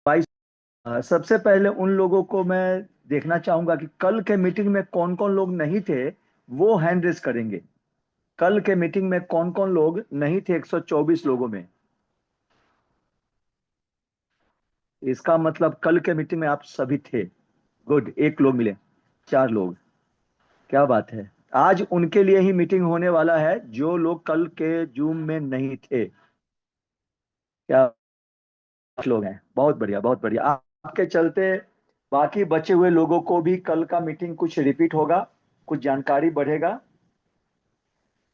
22। सबसे पहले उन लोगों को मैं देखना चाहूंगा कि कल के मीटिंग में कौन कौन लोग नहीं थे, वो हैंड रेस करेंगे। कल के मीटिंग में कौन कौन लोग नहीं थे 124 लोगों में। इसका मतलब कल के मीटिंग में आप सभी थे। गुड, एक लोग मिले, 4 लोग। क्या बात है। आज उनके लिए ही मीटिंग होने वाला है जो लोग कल के जूम में नहीं थे। क्या लोग हैं, बहुत बढ़िया बहुत बढ़िया। आपके चलते बाकी बचे हुए लोगों को भी कल का मीटिंग कुछ रिपीट होगा, कुछ जानकारी बढ़ेगा।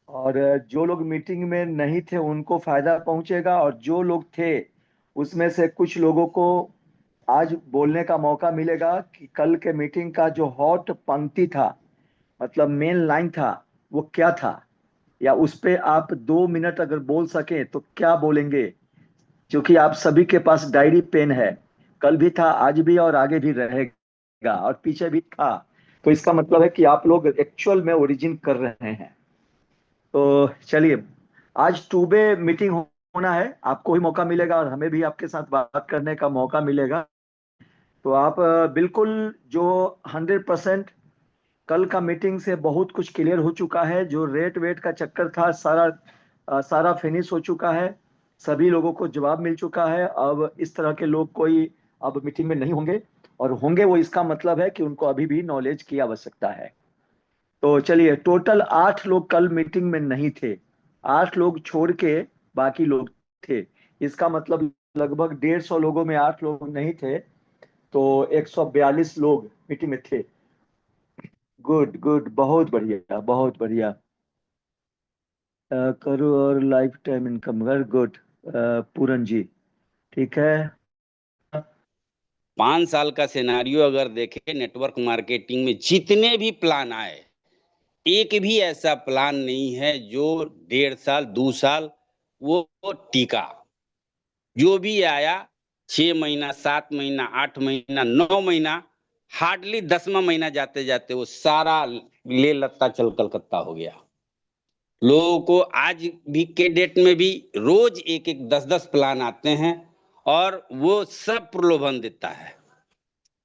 और जो लोग मीटिंग में नहीं थे उनको फायदा पहुंचेगा, और जो लोग थे उसमें से कुछ लोगों को आज बोलने का मौका मिलेगा कि कल के मीटिंग का जो हॉट पंक्ति था, मतलब मेन लाइन था, वो क्या था। या उस पे आप 2 मिनट अगर बोल सकें तो क्या बोलेंगे। क्योंकि आप सभी के पास डायरी पेन है, कल भी था, आज भी, और आगे भी रहेगा, और पीछे भी था। तो इसका मतलब है कि आप लोग एक्चुअल में ओरिजिन कर रहे हैं। तो चलिए, आज टू वे मीटिंग होना है, आपको भी मौका मिलेगा और हमें भी आपके साथ बात करने का मौका मिलेगा। तो आप बिल्कुल जो 100%, कल का मीटिंग से बहुत कुछ क्लियर हो चुका है। जो रेट वेट का चक्कर था, सारा सारा फिनिश हो चुका है। सभी लोगों को जवाब मिल चुका है। अब इस तरह के लोग कोई अब मीटिंग में नहीं होंगे, और होंगे वो इसका मतलब है कि उनको अभी भी नॉलेज की आवश्यकता है। तो चलिए, टोटल 8 लोग कल मीटिंग में नहीं थे। 8 लोग छोड़ के बाकी लोग थे। इसका मतलब लगभग 150 लोगों में 8 लोग नहीं थे, तो 142 लोग मीटिंग में थे। गुड गुड, बहुत बढ़िया बहुत बढ़िया। करो और lifetime income, very good. Puran ji, ठीक है। 5 साल का सिनारियो अगर देखें, नेटवर्क मार्केटिंग में जितने भी प्लान आए, एक भी ऐसा प्लान नहीं है जो 1.5 साल 2 साल वो टिका। जो भी आया, 6 महीना 7 महीना 8 महीना 9 महीना, हार्डली 10वां महीना जाते जाते वो सारा ले लत्ता चल कलकत्ता हो गया। लोगों को आज भी के डेट में भी रोज एक एक 10 10 प्लान आते हैं, और वो सब प्रलोभन देता है।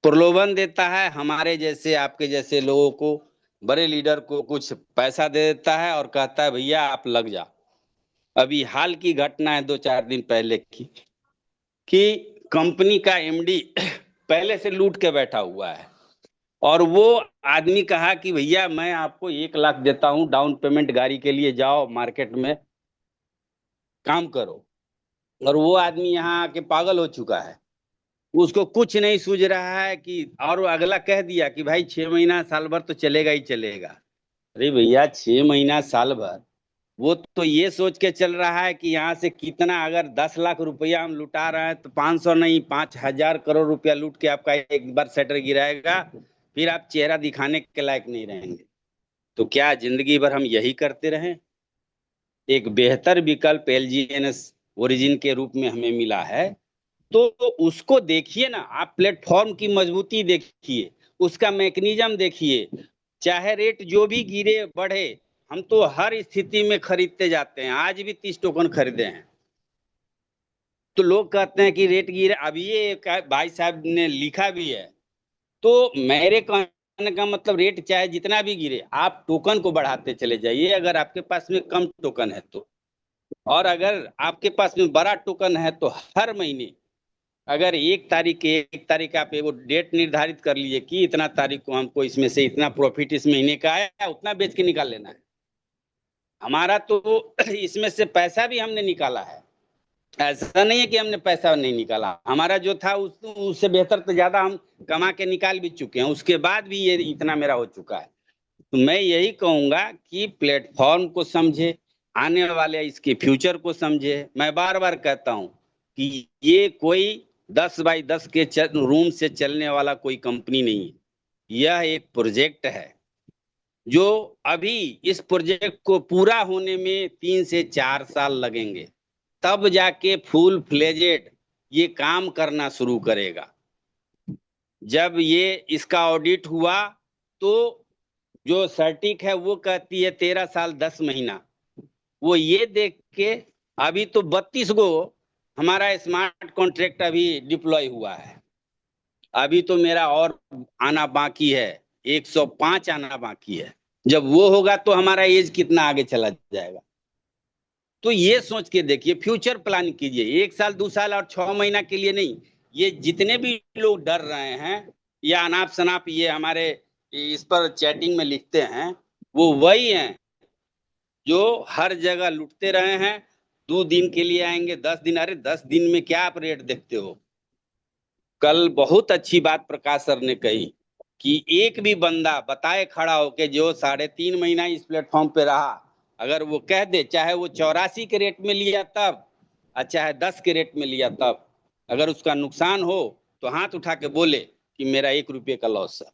प्रलोभन देता है हमारे जैसे आपके जैसे लोगों को, बड़े लीडर को कुछ पैसा दे देता है और कहता है भैया आप लग जा। अभी हाल की घटना है 2 4 दिन पहले की, कि कंपनी का एमडी पहले से लूट के बैठा हुआ है, और वो आदमी कहा कि भैया मैं आपको 1 लाख देता हूं डाउन पेमेंट, गाड़ी के लिए जाओ मार्केट में काम करो। और वो आदमी यहाँ आके पागल हो चुका है, उसको कुछ नहीं सूझ रहा है कि, और वो अगला कह दिया कि भाई 6 महीना साल भर तो चलेगा ही चलेगा। अरे भैया 6 महीना साल भर, वो तो ये सोच के चल रहा है कि यहाँ से कितना, अगर 10 लाख रुपया हम लुटा रहे हैं तो 500 नहीं 5,000 करोड़ रुपया लूट के आपका एक बार शटर गिराएगा, फिर आप चेहरा दिखाने के लायक नहीं रहेंगे। तो क्या जिंदगी भर हम यही करते रहें? एक बेहतर विकल्प एलजीएनएस ओरिजिन के रूप में हमें मिला है, तो उसको देखिए ना आप, प्लेटफॉर्म की मजबूती देखिए, उसका मैकेनिज्म देखिए। चाहे रेट जो भी गिरे बढ़े, हम तो हर स्थिति में खरीदते जाते हैं। आज भी 30 टोकन खरीदे हैं। तो लोग कहते हैं कि रेट गिरे, अब ये भाई साहब ने लिखा भी है। तो मेरे कहने का मतलब, रेट चाहे जितना भी गिरे, आप टोकन को बढ़ाते चले जाइए अगर आपके पास में कम टोकन है तो। और अगर आपके पास में बड़ा टोकन है तो हर महीने, अगर 1 तारीख आप एगो डेट निर्धारित कर लीजिए कि इतना तारीख को हमको इसमें से इतना प्रॉफिट इस महीने का आया, उतना बेच के निकाल लेना है। हमारा तो इसमें से पैसा भी हमने निकाला है, ऐसा नहीं है कि हमने पैसा नहीं निकाला। हमारा जो था उससे बेहतर तो ज्यादा हम कमा के निकाल भी चुके हैं, उसके बाद भी ये इतना मेरा हो चुका है। तो मैं यही कहूंगा कि प्लेटफॉर्म को समझे, आने वाले इसके फ्यूचर को समझे। मैं बार बार कहता हूं कि ये कोई 10 बाई 10 के रूम से चलने वाला कोई कंपनी नहीं है। यह एक प्रोजेक्ट है, जो अभी इस प्रोजेक्ट को पूरा होने में 3 से 4 साल लगेंगे, तब जाके फुल फ्लेजेड ये काम करना शुरू करेगा। जब ये इसका ऑडिट हुआ, तो जो सर्टिक है वो कहती है 13 साल 10 महीना। वो ये देख के, अभी तो 32 गो हमारा स्मार्ट कॉन्ट्रैक्ट अभी डिप्लॉय हुआ है, अभी तो मेरा और आना बाकी है, 105 आना बाकी है। जब वो होगा तो हमारा एज कितना आगे चला जाएगा। तो ये सोच के देखिए, फ्यूचर प्लान कीजिए, 1 साल 2 साल और 6 महीना के लिए नहीं। ये जितने भी लोग डर रहे हैं या अनाप शनाप ये हमारे इस पर चैटिंग में लिखते हैं, वो वही हैं जो हर जगह लुटते रहे हैं। 2 दिन के लिए आएंगे, 10 दिन, अरे 10 दिन में क्या आप रेट देखते हो। कल बहुत अच्छी बात प्रकाश सर ने कही कि एक भी बंदा बताए खड़ा होके जो 3.5 महीना इस प्लेटफॉर्म पे रहा, अगर वो कह दे, चाहे वो 84 के रेट में लिया तब और चाहे 10 के रेट में लिया तब, अगर उसका नुकसान हो तो हाथ उठा के बोले कि मेरा 1 रुपये का लॉस है।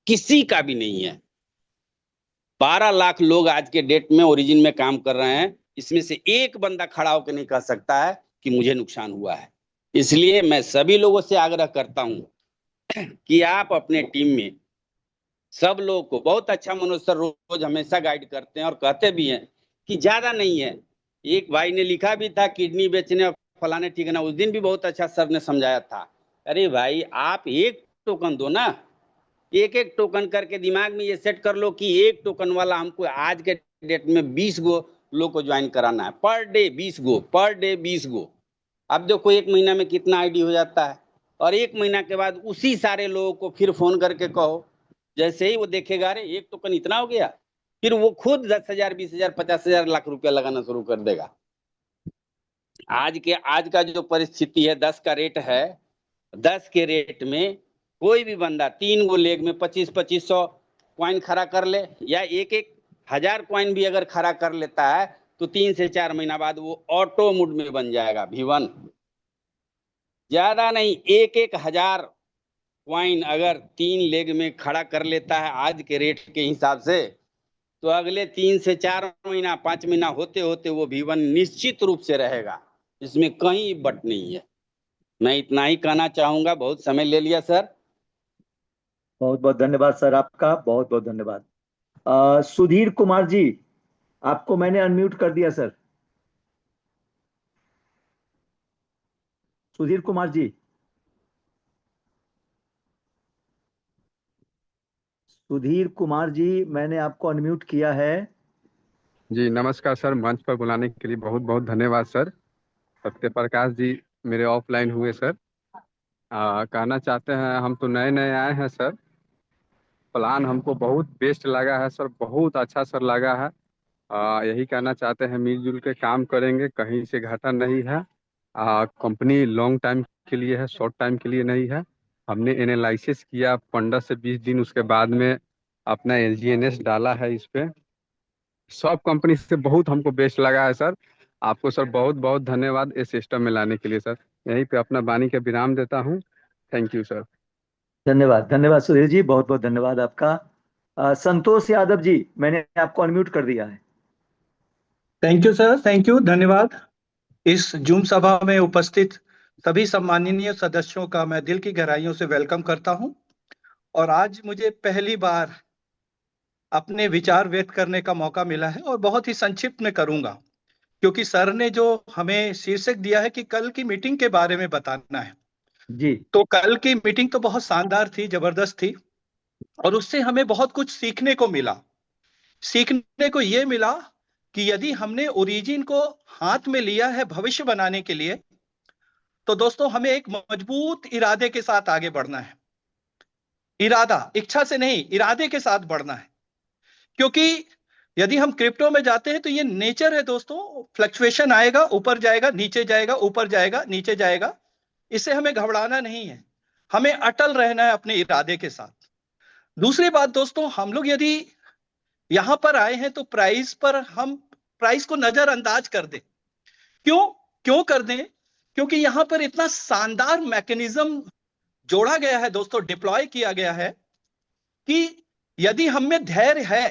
किसी का भी नहीं है। 12 लाख लोग आज के डेट में ओरिजिन में काम कर रहे हैं, इसमें से एक बंदा खड़ा होकर नहीं कह सकता है कि मुझे नुकसान हुआ है। इसलिए मैं सभी लोगों से आग्रह करता हूं कि आप अपने टीम में सब लोगों को, बहुत अच्छा मनोज सर रोज हमेशा गाइड करते हैं और कहते भी हैं कि ज्यादा नहीं है। एक भाई ने लिखा भी था किडनी बेचने और फलाने ठिकाना, उस दिन भी बहुत अच्छा सर ने समझाया था। अरे भाई आप एक टोकन दो ना, एक एक टोकन करके दिमाग में ये सेट कर लो कि एक टोकन वाला हमको आज के डेट में 20 गो लोग को ज्वाइन कराना है, पर डे 20 गो, पर डे 20 गो। अब देखो 1 महीना में कितना आईडी हो जाता है, और 1 महीना के बाद उसी सारे लोगों को फिर फोन करके कहो, जैसे ही वो देखेगा अरे एक टोकन इतना हो गया, फिर वो खुद 10,000 20,000 50,000 लाख रुपया लगाना शुरू कर देगा। आज का जो परिस्थिति है, 10 का रेट है, 10 के रेट में कोई भी बंदा 3 गो लेग में 25-2500 क्वाइन खड़ा कर ले, या 1,000 क्वाइन भी अगर खड़ा कर लेता है तो 3 से 4 महीना बाद वो ऑटो मोड में बन जाएगा V1। ज्यादा नहीं, 1,000 क्वाइन अगर 3 लेग में खड़ा कर लेता है आज के रेट के हिसाब से, तो अगले 3 से 4 महीना 5 महीना होते होते वो V1 निश्चित रूप से रहेगा, इसमें कहीं बट नहीं है। मैं इतना ही कहना चाहूंगा, बहुत समय ले लिया सर। बहुत बहुत धन्यवाद सर, आपका बहुत बहुत धन्यवाद। सुधीर कुमार जी, आपको मैंने अनम्यूट कर दिया सर। सुधीर कुमार जी, सुधीर कुमार जी, मैंने आपको अनम्यूट किया है। जी नमस्कार सर, मंच पर बुलाने के लिए बहुत बहुत धन्यवाद सर। सत्य प्रकाश जी मेरे ऑफलाइन हुए सर। कहना चाहते हैं, हम तो नए नए आए हैं सर। प्लान हमको बहुत बेस्ट लगा है सर, बहुत अच्छा सर लगा है। यही कहना चाहते हैं, मिलजुल के काम करेंगे, कहीं से घाटा नहीं है। कंपनी लॉन्ग टाइम के लिए है, शॉर्ट टाइम के लिए नहीं है। हमने एनालिसिस किया 15 से 20 दिन, उसके बाद में अपना LGNS डाला है इस पे। सब कंपनी से बहुत हमको बेस्ट लगा है सर। आपको सर बहुत बहुत धन्यवाद इस सिस्टम में लाने के लिए सर। यहीं पे अपना वाणी का विराम देता हूँ। Thank you sir. धन्यवाद धन्यवाद सुधीर जी, बहुत बहुत धन्यवाद आपका। संतोष यादव जी, मैंने आपको अनम्यूट कर दिया है। Thank you sir, thank you, धन्यवाद। इस जूम सभा में उपस्थित सभी सम्माननीय सदस्यों का मैं दिल की गहराइयों से वेलकम करता हूं। और आज मुझे पहली बार अपने विचार व्यक्त करने का मौका मिला है, और बहुत ही संक्षिप्त में करूंगा, क्योंकि सर ने जो हमें शीर्षक दिया है कि कल की मीटिंग के बारे में बताना है। जी। तो कल की मीटिंग तो बहुत शानदार थी, जबरदस्त थी, और उससे हमें बहुत कुछ सीखने को मिला। सीखने को यह मिला कि यदि हमने ओरिजिन को हाथ में लिया है भविष्य बनाने के लिए, तो दोस्तों हमें एक मजबूत इरादे के साथ आगे बढ़ना है। इरादा, इच्छा से नहीं, इरादे के साथ बढ़ना है। क्योंकि यदि हम क्रिप्टो में जाते हैं तो ये नेचर है दोस्तों, फ्लक्चुएशन आएगा, ऊपर जाएगा, नीचे जाएगा, ऊपर जाएगा, नीचे जाएगा। इससे हमें घबराना नहीं है, हमें अटल रहना है अपने इरादे के साथ। दूसरी बात दोस्तों, हम लोग यदि यहां पर आए हैं तो प्राइस पर हम प्राइस को नजरअंदाज कर दें। क्यों क्यों कर दें? क्योंकि यहां पर इतना शानदार मैकेनिज्म जोड़ा गया है दोस्तों, डिप्लॉय किया गया है कि यदि हम में धैर्य है,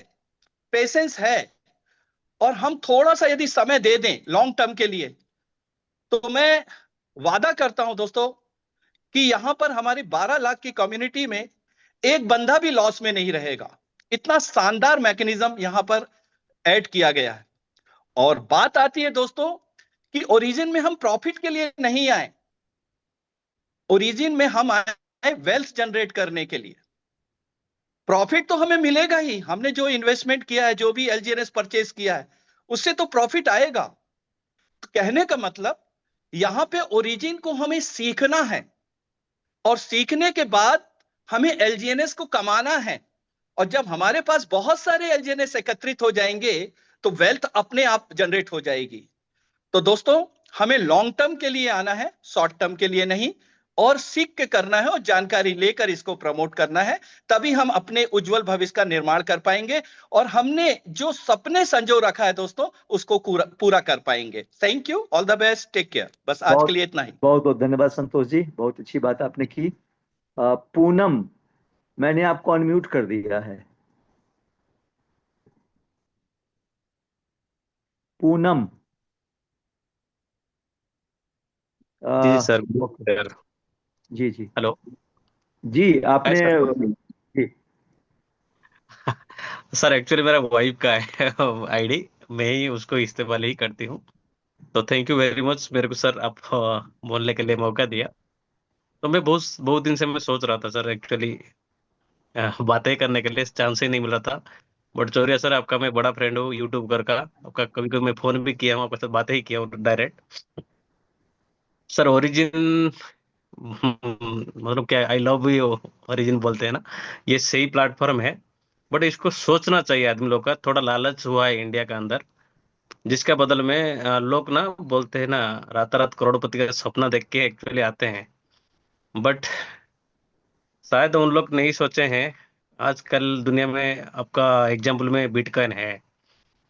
पेशेंस है, और हम थोड़ा सा यदि समय दे दें लॉन्ग टर्म के लिए, तो मैं वादा करता हूं दोस्तों कि यहां पर हमारी 12 लाख की कम्युनिटी में एक बंदा भी लॉस में नहीं रहेगा। इतना शानदार मैकेनिज्म यहां पर ऐड किया गया है। और बात आती है दोस्तों कि ओरिजिन में हम प्रॉफिट के लिए नहीं आए, ओरिजिन में हम आए वेल्थ जनरेट करने के लिए। प्रॉफिट तो हमें मिलेगा ही, हमने जो इन्वेस्टमेंट किया है, जो भी एलजीएनएस परचेज किया है, उससे तो प्रॉफिट आएगा। तो कहने का मतलब यहां पे ओरिजिन को हमें सीखना है, और सीखने के बाद हमें एलजीएनएस को कमाना है। और जब हमारे पास बहुत सारे एलजीएनएस एकत्रित हो जाएंगे तो वेल्थ अपने आप जनरेट हो जाएगी। तो दोस्तों, हमें लॉन्ग टर्म के लिए आना है, शॉर्ट टर्म के लिए नहीं, और सीख के करना है और जानकारी लेकर इसको प्रमोट करना है। तभी हम अपने उज्जवल भविष्य का निर्माण कर पाएंगे, और हमने जो सपने संजो रखा है दोस्तों, उसको पूरा कर पाएंगे। Thank you, all the best, take care. बस आज के लिए इतना ही। बहुत बहुत धन्यवाद संतोष जी, बहुत अच्छी बात आपने की। पूनम, मैंने आपको अनम्यूट कर दिया है। पूनम। जी सर। ओके। सर जी जी हेलो। जी, हाय आपने सर। जी सर एक्चुअली मेरा वाइफ का है आईडी, मैं ही उसको इस्तेमाल ही करती हूँ। तो थैंक यू वेरी मच मेरे को सर, आप बोलने के लिए मौका दिया। तो मैं बहुत बहुत दिन से मैं सोच रहा था सर, एक्चुअली बातें करने के लिए चांस ही नहीं मिल रहा था। बट चौरिया सर, आपका मैं बड़ा फ्रेंड हूँ यूट्यूबर का, आपका कभी कभी मैं फोन भी किया हूँ, आपके साथ बातें ही किया हूँ डायरेक्ट। सर ओरिजिन मतलब क्या, आई लव यू ओरिजिन बोलते हैं ना, ये सही प्लेटफॉर्म है। बट इसको सोचना चाहिए आदमी लोग का, थोड़ा लालच हुआ है इंडिया के अंदर, जिसका बदल में लोग ना बोलते हैं ना, रात करोड़पति का सपना देख के एक्चुअली आते हैं। बट शायद उन लोग नहीं सोचे हैं, आजकल दुनिया में आपका एग्जाम्पल में बिटकॉइन है।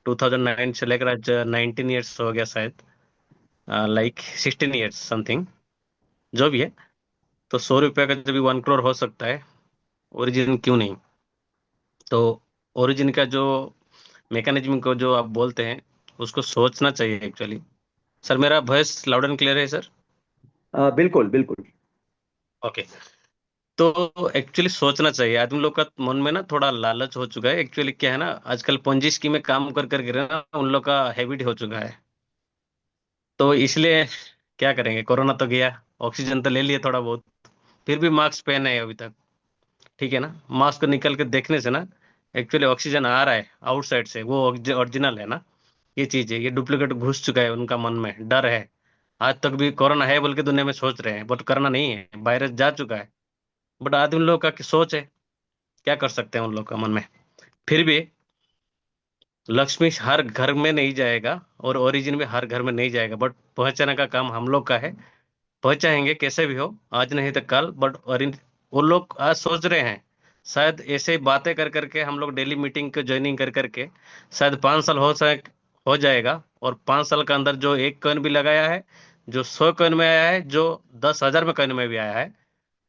2009 से लेकर आज 19 ईयर्स हो गया शायद, लाइक 16 ईयर्स समथिंग, जो भी है। तो 100 रुपये का जब भी 1 करोड़ हो सकता है, ओरिजिन क्यों नहीं। तो ओरिजिन का जो मैकेनिज्म को जो आप बोलते हैं, उसको सोचना चाहिए एक्चुअली। सर मेरा वॉइस लाउड एंड क्लियर है सर? बिल्कुल बिल्कुल। ओके। तो एक्चुअली सोचना चाहिए आदमी लोग का, मन में ना थोड़ा लालच हो चुका है। एक्चुअली क्या है ना, आजकल पंजी स्कीम में काम कर करके ना उन लोग का हैबिट हो चुका है। तो इसलिए क्या करेंगे, कोरोना तो गया, ऑक्सीजन तो ले लिए थोड़ा बहुत, फिर भी मास्क पहने हैं अभी तक। ठीक है ना, मास्क निकल के देखने से ना एक्चुअली ऑक्सीजन आ रहा है आउटसाइड से, वो ओरिजिनल है ना। ये चीज है, ये डुप्लीकेट घुस चुका है उनका मन में, डर है। आज तक भी कोरोना है बोल के दुनिया में सोच रहे हैं, बट कोरोना नहीं है, वायरस जा चुका है। बट आदमी लोग का सोच है, क्या कर सकते हैं उन लोग का मन में। फिर भी लक्ष्मी हर घर में नहीं जाएगा, और ओरिजिन भी हर घर में नहीं जाएगा, बट पहुंचाने का काम हम लोग का है। पहुंचाएंगे कैसे भी हो, आज नहीं तो कल। बट और वो लोग आज सोच रहे हैं, शायद ऐसे बातें कर करके हम लोग डेली मीटिंग को ज्वाइनिंग कर करके शायद 5 साल हो जाएगा, और 5 साल के अंदर जो एक कॉइन भी लगाया है, जो 100 कॉइन में आया है, जो 10,000 में कॉइन में भी आया है,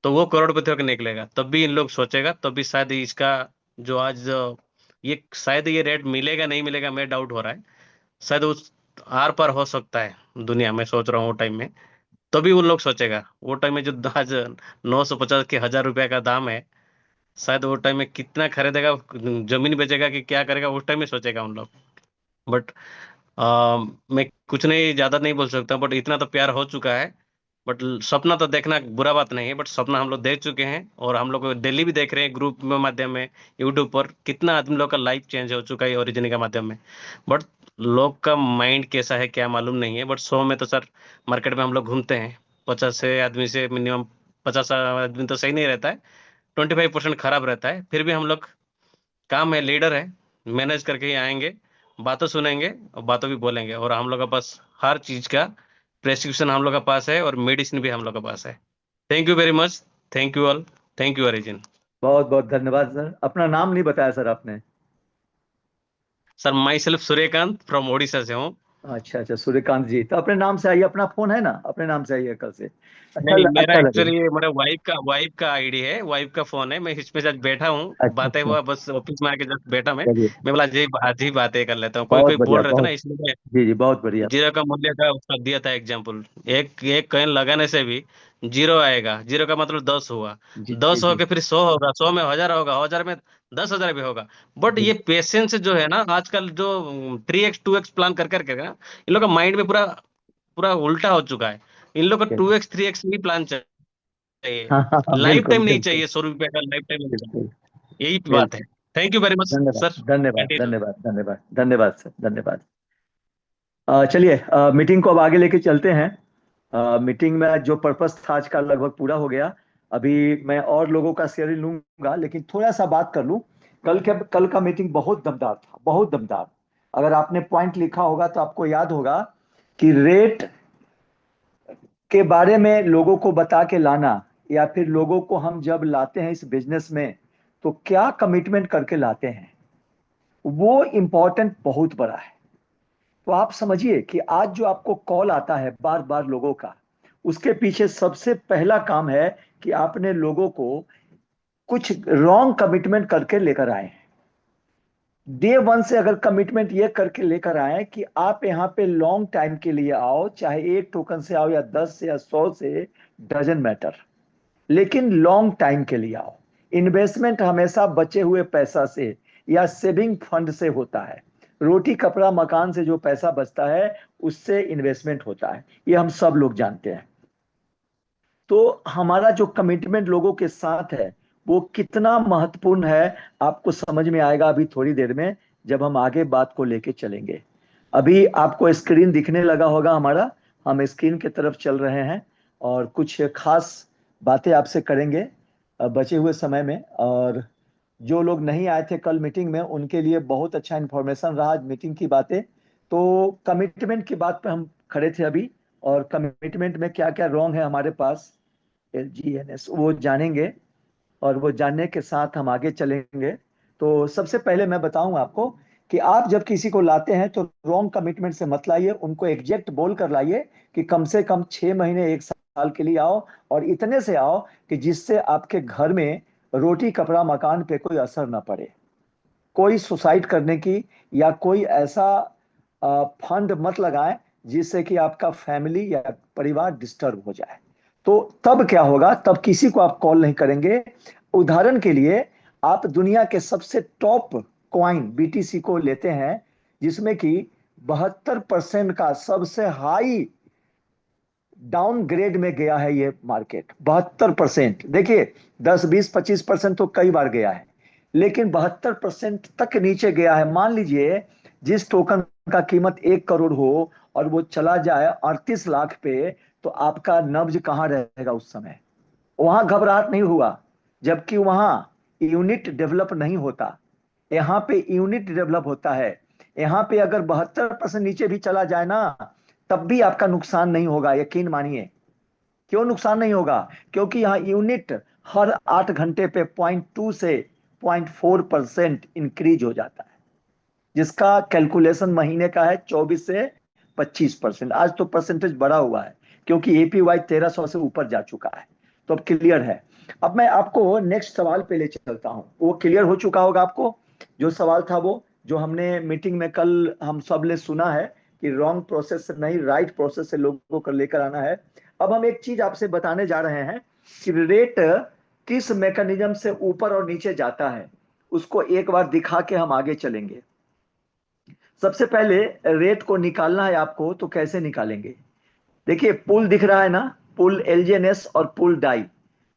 तो वो करोड़पति होकर निकलेगा। तब भी इन लोग सोचेगा, तब भी शायद इसका जो आज ये शायद ये रेट मिलेगा नहीं मिलेगा, मैं डाउट हो रहा है। शायद उस आर पार हो सकता है दुनिया में, सोच रहा हूँ वो टाइम में। तभी उन लोग सोचेगा, वो टाइम में जो आज 950 के 1,000 रुपए का दाम है, शायद वो टाइम में कितना खरीदेगा, जमीन बेचेगा कि क्या करेगा, उस टाइम में सोचेगा उन लोग। बट मैं कुछ नहीं, ज्यादा नहीं बोल सकता, बट इतना तो प्यार हो चुका है। बट सपना तो देखना बुरा बात नहीं है, बट सपना हम लोग देख चुके हैं, और हम लोग डेली भी देख रहे हैं ग्रुप में माध्यम में, यूट्यूब पर कितना आदमी लोग का लाइफ चेंज हो चुका है ओरिजिन के माध्यम में। बट लोग का माइंड कैसा है क्या मालूम नहीं है। बट 100 में तो सर मार्केट में हम लोग घूमते हैं, 50 से आदमी से मिनिमम 50 आदमी तो सही नहीं रहता है, 25% खराब रहता है। फिर भी हम लोग, काम है, लीडर है, मैनेज करके ही आएंगे, बातों सुनेंगे और बातों भी बोलेंगे। और हम लोग के पास हर चीज का प्रेस्क्रिप्शन हम लोग के पास है, और मेडिसिन भी हम लोग के पास है। Thank you very much. Thank you all. Thank you origin. बहुत बहुत धन्यवाद सर। अपना नाम नहीं बताया सर आपने। Sir my self Suryakant from Odisha से हूँ। अच्छा अच्छा, सूर्यकांत जी, तो अपने नाम से आइए, अपना फोन है ना, अपने नाम से आइए कल से। नहीं, मेरा अच्छा एक्चुअली लगेगा। मेरा वाइफ का आईडी है, वाइफ का फोन है, मैं इसमें आज बैठा हूँ, अच्छा बातें अच्छा। हुआ बस ऑफिस में आके जस्ट बैठा मैं चलिए, बोला आज ही बातें कर लेता हूँ। कोई बहुत कोई बढ़िया, बोल रहे थे ना, बहुत। इसलिए जी जी, बहुत बढ़िया। जीरो का मूल्य का उसका दिया था एग्जाम्पल। एक एक कॉइन लगाने से भी जीरो आएगा, जीरो का मतलब 10 हुआ, जी जी 10 जी होके फिर 100 होगा, 100 में 1,000 होगा, 1,000 में 10,000 भी होगा। बट जी ये पेशेंस जो है ना, आजकल जो 3x 2x प्लान कर करके ना, इन लोग का माइंड में पूरा पूरा उल्टा हो चुका है। इन लोग का 2x 3x भी प्लान चाहिए, लाइफ बिल्कुल टाइम नहीं बिल्कुल चाहिए, 100 रुपए का लाइफ टाइम नहीं चाहिए। बिल्कुल यही बात है। बिल्कुल। थैंक यू वेरी मच धन्यवाद सर। धन्यवाद कंटिन्यू। धन्यवाद धन्यवाद धन्यवाद सर, धन्यवाद। चलिए, मीटिंग को अब आगे लेके चलते हैं। मीटिंग में जो पर्पस था आज का लगभग पूरा हो गया। अभी मैं और लोगों का शेयर लूंगा, लेकिन थोड़ा सा बात कर लूं। कल का मीटिंग बहुत दमदार था, बहुत दमदार। अगर आपने पॉइंट लिखा होगा तो आपको याद होगा कि रेट के बारे में लोगों को बता के लाना, या फिर लोगों को हम जब लाते हैं इस बिजनेस में तो क्या कमिटमेंट करके लाते हैं, वो इंपॉर्टेंट बहुत बड़ा है। तो आप समझिए कि आज जो आपको कॉल आता है बार बार लोगों का, उसके पीछे सबसे पहला काम है कि आपने लोगों को कुछ रॉन्ग कमिटमेंट करके लेकर आए हैं। डे वन से अगर कमिटमेंट ये करके लेकर आए कि आप यहाँ पे लॉन्ग टाइम के लिए आओ, चाहे 1 टोकन से आओ या 10 से या 100 से, डजंट मैटर, लेकिन लॉन्ग टाइम के लिए आओ। इन्वेस्टमेंट हमेशा बचे हुए पैसा से या सेविंग फंड से होता है। रोटी कपड़ा मकान से जो पैसा बचता है उससे इन्वेस्टमेंट होता है, ये हम सब लोग जानते हैं। तो हमारा जो कमिटमेंट लोगों के साथ है वो कितना महत्वपूर्ण है, आपको समझ में आएगा अभी थोड़ी देर में जब हम आगे बात को लेके चलेंगे। अभी आपको स्क्रीन दिखने लगा होगा हमारा, हम स्क्रीन की तरफ चल रहे हैं और कुछ खास बातें आपसे करेंगे बचे हुए समय में। और जो लोग नहीं आए थे कल मीटिंग में उनके लिए बहुत अच्छा इंफॉर्मेशन रहा आज मीटिंग की बातें। तो कमिटमेंट की बात पे हम खड़े थे अभी, और कमिटमेंट में क्या क्या रॉन्ग है हमारे पास, LGNS वो जानेंगे, और वो जानने के साथ हम आगे चलेंगे। तो सबसे पहले मैं बताऊं आपको कि आप जब किसी को लाते हैं तो रॉन्ग कमिटमेंट से मत लाइए, उनको एग्जैक्ट बोल कर लाइए कि कम से कम 6 महीने 1 साल के लिए आओ, और इतने से आओ कि जिससे आपके घर में रोटी कपड़ा मकान पे कोई असर ना पड़े। कोई सुसाइड करने की या कोई ऐसा फंड मत लगाएं जिससे कि आपका फैमिली या परिवार डिस्टर्ब हो जाए। तो तब क्या होगा, तब किसी को आप कॉल नहीं करेंगे। उदाहरण के लिए आप दुनिया के सबसे टॉप कॉइन BTC को लेते हैं, जिसमें कि 72% का सबसे हाई डाउन ग्रेड में गया है ये मार्केट। 72%, देखिए 10 20 25% तो कई बार गया है, लेकिन 72% तक नीचे गया है। मान लीजिए जिस टोकन का कीमत 1 करोड़ हो और वो चला जाए 38 लाख पे, तो आपका नब्ज कहाँ रहेगा उस समय। वहां घबराहट नहीं हुआ, जबकि वहां यूनिट डेवलप नहीं होता। यहाँ पे यूनिट डेवलप होता है। यहाँ पे अगर 72% नीचे भी चला जाए ना, तब भी आपका नुकसान नहीं होगा, यकीन मानिए। क्यों नुकसान नहीं होगा, क्योंकि यहाँ यूनिट हर 8 घंटे पे 0.2 से 0.4% इंक्रीज हो जाता है, जिसका कैलकुलेशन महीने का है 24 से 25%। आज तो परसेंटेज बढ़ा हुआ है क्योंकि APY 1300 से ऊपर जा चुका है। तो अब क्लियर है। अब मैं आपको नेक्स्ट सवाल पे ले चलता हूं, वो क्लियर हो चुका होगा आपको। जो सवाल था वो जो हमने मीटिंग में कल हम सब ने सुना है कि रॉन्ग प्रोसेस से नहीं, राइट प्रोसेस से लोगों को लेकर आना है। अब हम एक चीज आपसे बताने जा रहे हैं कि रेट किस मैकेनिज्म से ऊपर और नीचे जाता है, उसको एक बार दिखा के हम आगे चलेंगे। सबसे पहले रेट को निकालना है आपको, तो कैसे निकालेंगे। देखिए पुल दिख रहा है ना, पुल LGNS और पुल डाई।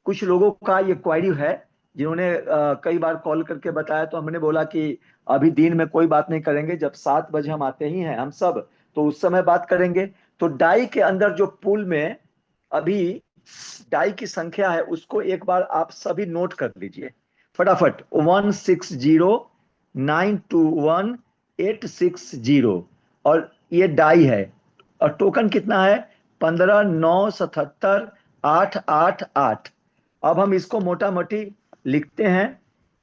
कुछ लोगों का ये क्वेरी है जिन्होंने कई बार कॉल करके बताया, तो हमने बोला कि अभी दिन में कोई बात नहीं करेंगे, जब 7 बजे हम आते ही हैं हम सब, तो उस समय बात करेंगे। तो डाई के अंदर जो पुल में अभी डाई की संख्या है उसको एक बार आप सभी नोट कर लीजिए फटाफट। 160921 860, और ये डाई है। और टोकन कितना है, 15,977,888। अब हम इसको मोटा मोटी लिखते हैं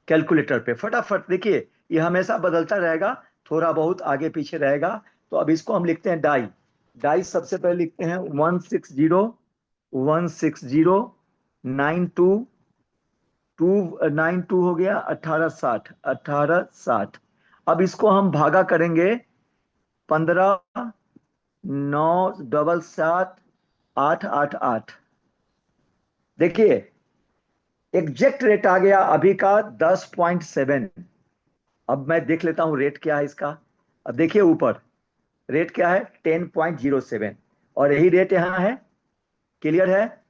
कैलकुलेटर पे फटाफट। देखिए ये हमेशा बदलता रहेगा, थोड़ा बहुत आगे पीछे रहेगा। तो अब इसको हम लिखते हैं डाई। डाई सबसे पहले लिखते हैं 160 हो गया, 1860। अब इसको हम भागा करेंगे 15,977,888। देखिए एग्जैक्ट रेट आ गया अभी का 10.7। अब मैं देख लेता हूं रेट क्या है इसका। अब देखिए ऊपर रेट क्या है 10.07। और यही रेट यहाँ है। क्लियर है?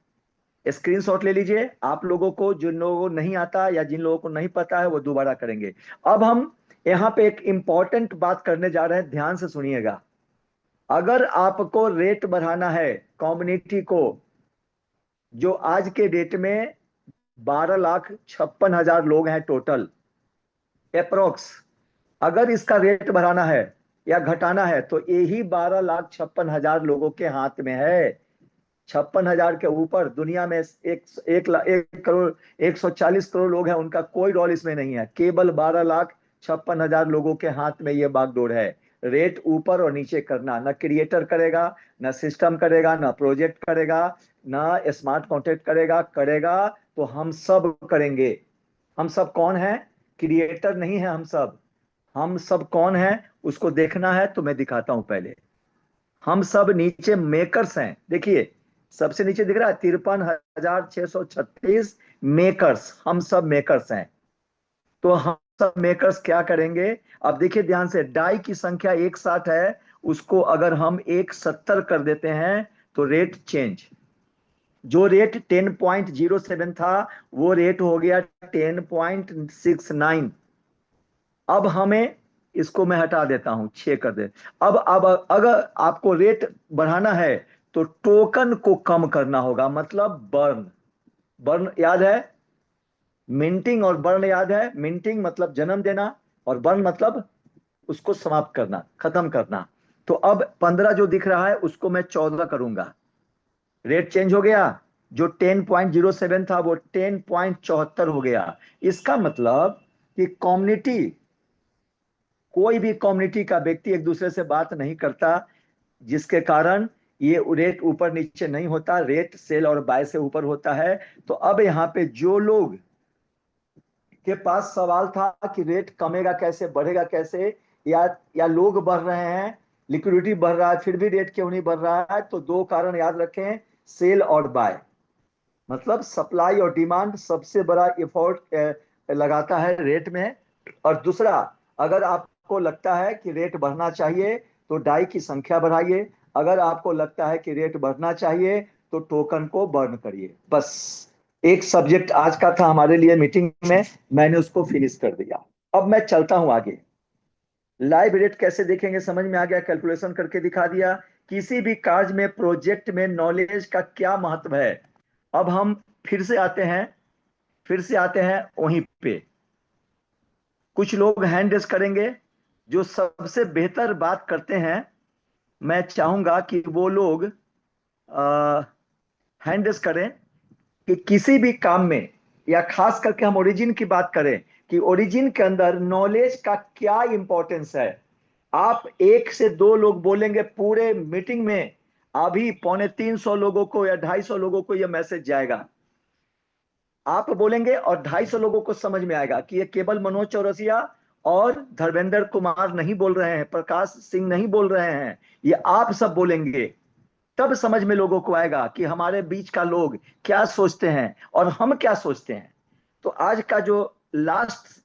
स्क्रीनशॉट ले लीजिए। आप लोगों को, जिन लोगों को नहीं आता या जिन लोगों को नहीं पता है, वो दोबारा करेंगे। अब हम यहाँ पे एक इंपॉर्टेंट बात करने जा रहे हैं, ध्यान से सुनिएगा। अगर आपको रेट बढ़ाना है कम्युनिटी को, जो आज के डेट में 12,56,000 लोग हैं टोटल अप्रोक्स, अगर इसका रेट बढ़ाना है या घटाना है तो यही 12,56,000 लोगों के हाथ में है। 56,000 के ऊपर दुनिया में 1,40 करोड़ लोग हैं, उनका कोई रोल इसमें नहीं है। केवल 12,56,000 लोगों के हाथ में ये बागडोर है। रेट ऊपर और नीचे करना, ना क्रिएटर करेगा, ना सिस्टम करेगा, ना प्रोजेक्ट करेगा, ना स्मार्ट कॉन्ट्रैक्ट करेगा तो हम सब करेंगे। हम सब कौन है? क्रिएटर नहीं है हम सब कौन है उसको देखना है तो मैं दिखाता हूं। पहले हम सब नीचे मेकर्स हैं। देखिए सबसे नीचे दिख रहा है 53,636 मेकर्स। हम सब मेकर्स हैं। तो हम सब मेकर्स क्या करेंगे? अब देखिए ध्यान से, डाई की संख्या 160 है, उसको अगर हम 170 कर देते हैं तो रेट चेंज। जो रेट 10.07 था वो रेट हो गया 10.69। अब हमें, इसको मैं हटा देता हूं, 6 कर दे। अब अगर आपको रेट बढ़ाना है तो टोकन को कम करना होगा, मतलब बर्न याद है? मिंटिंग और बर्न याद है? मिंटिंग मतलब जन्म देना और बर्न मतलब उसको समाप्त करना, खत्म करना। तो अब 15 जो दिख रहा है उसको मैं 14 करूंगा। रेट चेंज हो गया। जो 10.07 था वो 10.74 हो गया। इसका मतलब कि कम्युनिटी, कोई भी कम्युनिटी का व्यक्ति एक दूसरे से बात नहीं करता, जिसके कारण ये रेट ऊपर नीचे नहीं होता, रेट सेल और बाय से ऊपर होता है। तो अब यहाँ पे जो लोग के पास सवाल था कि रेट कमेगा कैसे, बढ़ेगा कैसे, या लोग बढ़ रहे हैं, लिक्विडिटी बढ़ रहा है, फिर भी रेट क्यों नहीं बढ़ रहा है, तो दो कारण याद रखें, सेल और बाय। मतलब सप्लाई और डिमांड सबसे बड़ा एफर्ट लगाता है रेट में। और दूसरा, अगर आपको लगता है कि रेट बढ़ना चाहिए तो डाई की संख्या बढ़ाइए, अगर आपको लगता है कि रेट बढ़ना चाहिए तो टोकन को बर्न करिए। बस एक सब्जेक्ट आज का था हमारे लिए मीटिंग में, मैंने उसको फिनिश कर दिया। अब मैं चलता हूं आगे। लाइव रेट कैसे देखेंगे समझ में आ गया, कैलकुलेशन करके दिखा दिया। किसी भी कार्य में, प्रोजेक्ट में नॉलेज का क्या महत्व है। अब हम फिर से आते हैं वहीं पे। कुछ लोग हैंड रेस करेंगे जो सबसे बेहतर बात करते हैं। मैं चाहूंगा कि वो लोग हैंड रेस करें कि किसी भी काम में, या खास करके हम ओरिजिन की बात करें कि ओरिजिन के अंदर नॉलेज का क्या इंपॉर्टेंस है। आप 1 से 2 लोग बोलेंगे पूरे मीटिंग में, अभी 250 लोगों को या 250 लोगों को यह मैसेज जाएगा। आप बोलेंगे और 250 लोगों को समझ में आएगा कि ये केवल मनोज चौरसिया और धर्मेंद्र कुमार नहीं बोल रहे हैं, प्रकाश सिंह नहीं बोल रहे हैं, ये आप सब बोलेंगे। तब समझ में लोगों को आएगा कि हमारे बीच का लोग क्या सोचते हैं और हम क्या सोचते हैं। तो आज का जो लास्ट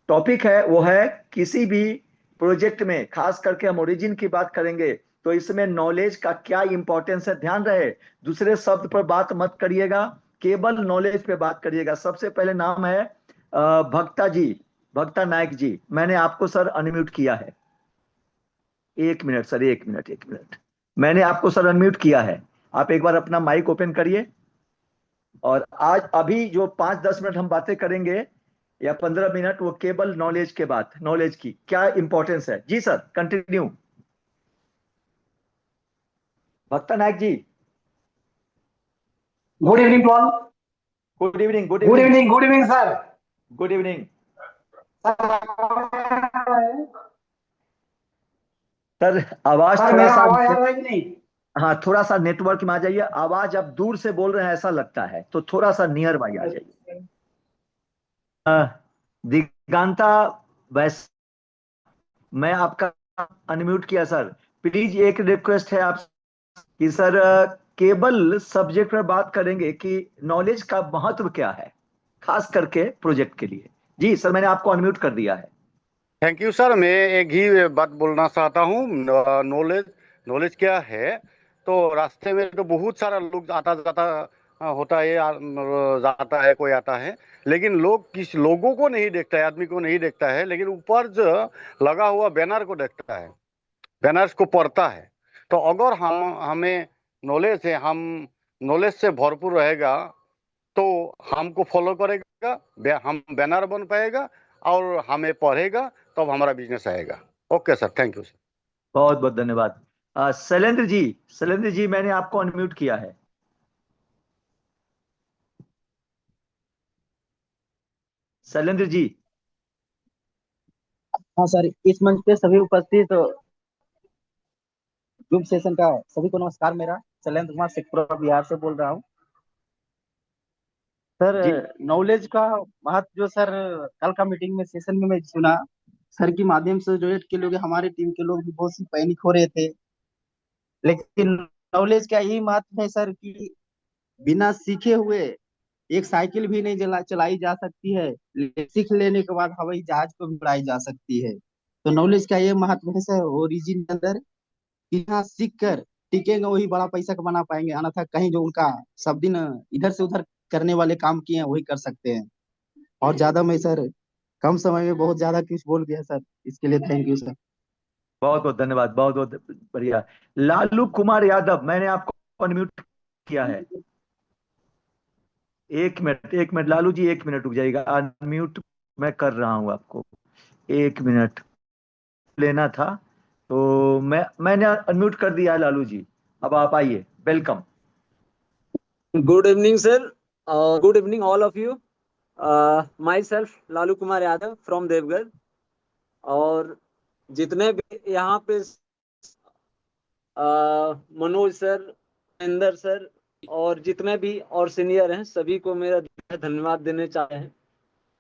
टॉपिक है वो है, किसी भी प्रोजेक्ट में, खास करके हम ओरिजिन की बात करेंगे तो इसमें नॉलेज का क्या इंपॉर्टेंस है। ध्यान रहे, दूसरे शब्द पर बात मत करिएगा, केवल नॉलेज पे बात करिएगा। सबसे पहले नाम है भक्ता नायक जी। मैंने आपको सर अनम्यूट किया है। 1 मिनट सर, 1 मिनट। मैंने आपको सर अनम्यूट किया है, आप एक बार अपना माइक ओपन करिए। और आज अभी जो 5-10 मिनट हम बातें करेंगे या 15 मिनट, वो केवल नॉलेज के बात, नॉलेज की क्या इंपॉर्टेंस है। जी sir continue. Bhakta Nayak ji. Good evening to all. Good evening. Good evening sir. Good evening sir. आवाज थोड़ा सा, नहीं, हाँ थोड़ा सा नेटवर्क में आ जाइए। आवाज आप दूर से बोल रहे हैं ऐसा लगता है, तो थोड़ा सा नियर बाई आ जाइए। दिगांता वैस, मैं आपका अनम्यूट किया सर। प्लीज एक रिक्वेस्ट है आप कि सर केवल सब्जेक्ट पर बात करेंगे कि नॉलेज का महत्व क्या है, खास करके प्रोजेक्ट के लिए। जी सर, मैंने आपको अनम्यूट कर दिया है। Thank you sir. मैं एक ही बात बोलना चाहता हूँ। नॉलेज क्या है, तो रास्ते में तो बहुत सारा लोग आता जाता होता है, जाता है, कोई आता है, लेकिन लोग किस लोगों को नहीं देखता है, आदमी को नहीं देखता है, लेकिन ऊपर जो लगा हुआ बैनर को देखता है, बैनर्स को पढ़ता है। तो अगर हमें नॉलेज है, हम नॉलेज से भरपूर रहेगा, तो हमको फॉलो करेगा, हम बैनर बन पाएगा और हमें पढ़ेगा, तब हमारा बिजनेस आएगा। Okay sir, thank you sir. बहुत बहुत धन्यवाद। शैलेंद्र जी मैंने आपको अनम्यूट किया है। शैलेंद्र जी। हाँ सर, इस मंच पे सभी उपस्थित ग्रुप सेशन का सभी को नमस्कार। मेरा शैलेंद्र कुमार शेखपुरा बिहार से बोल रहा हूँ। सर, जी नॉलेज का महत्व जो सर कल का मीटिंग में सेशन में मैं सुना, सर के माध्यम से जो एड के लोग हमारे टीम के लोग भी बहुत सी पैनिक हो रहे थे, लेकिन नॉलेज का यही महत्व है सर कि बिना सीखे हुए एक साइकिल भी नहीं चलाई जा सकती है, लेकिन सीख लेने के बाद हवाई जहाज को भी उड़ाई जा सकती है। तो नॉलेज का ये महत्व है सर ओरिजिन के अंदर, कि यहाँ सीख कर टिकेंगे वही बड़ा पैसा बना पाएंगे, अन्यथा कहीं जो उनका सब दिन इधर से उधर करने वाले काम किए हैं वही कर सकते हैं। और ज्यादा मैं सर कम समय में बहुत ज्यादा कुछ बोल गया सर, इसके लिए थैंक यू सर। बहुत बहुत धन्यवाद, बहुत बहुत बढ़िया। लालू कुमार यादव मैंने आपको अनम्यूट किया है। एक मिनट लालू जी, एक मिनट रुक जाइएगा, अनम्यूट मैं कर रहा हूँ आपको। एक मिनट लेना था, तो मैंने अनम्यूट कर दिया है लालू जी। अब आप आइए, welcome. Good evening, sir. Good evening, all of you. Myself, Lalu Kumar Yadav from Deoghar. और जितने भी यहाँ पे मनोज सर, इंदर सर और जितने भी और सीनियर हैं, सभी को मेरा धन्यवाद देने चाहते हैं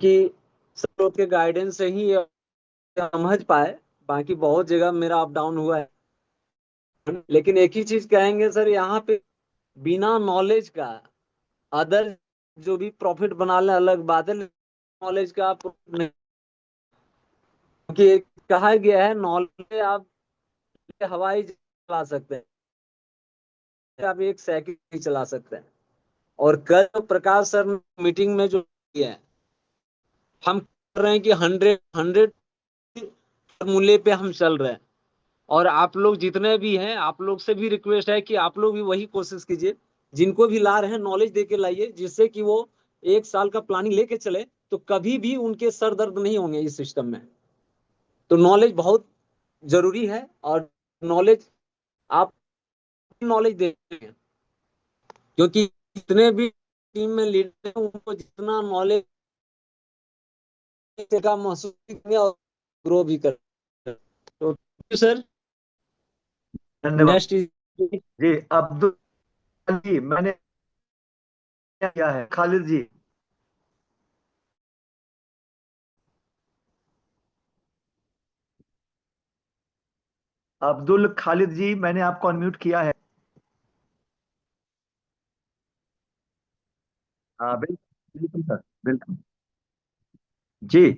कि सब लोग के गाइडेंस से ही ये समझ पाए। बाकी बहुत जगह मेरा अप डाउन हुआ है, लेकिन एक ही चीज कहेंगे सर, यहाँ पे बिना नॉलेज का अदर जो भी प्रॉफिट बना ले अलग बात है, नॉलेज का आप नहीं, क्योंकि कहा गया है नॉलेज आप हवाई जहाज चला सकते हैं, आप एक साइकिल नहीं चला सकते हैं। और कल प्रकाश सर मीटिंग में जो किया है, हम कर रहे हैं कि 100 फॉर्मूले पे हम चल रहे हैं। और आप लोग जितने भी हैं, आप लोग से भी रिक्वेस्ट है कि आप लोग भी वही कोशिश कीजिए, जिनको भी ला रहे हैं नॉलेज दे के लाइए, जिससे कि वो एक साल का प्लानिंग लेके चले, तो कभी भी उनके सर दर्द नहीं होंगे इस सिस्टम में। तो नॉलेज बहुत जरूरी है, और नॉलेज आप नॉलेज देंगे, क्योंकि जितने भी टीम में लीडर हैं उनको जितना नॉलेज का महसूस करेंगे और ग्रो भी करेंगे। तो सर, धन्यवाद नेक्स्ट जी। अब्दुल जी मैंने किया है। खालिद जी। अब्दुल खालिद जी मैंने आपको अनम्यूट किया है। हाँ बिल्कुल बिल्कुल सर, बिल्कुल जी।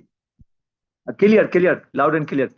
Clear clear, loud and clear.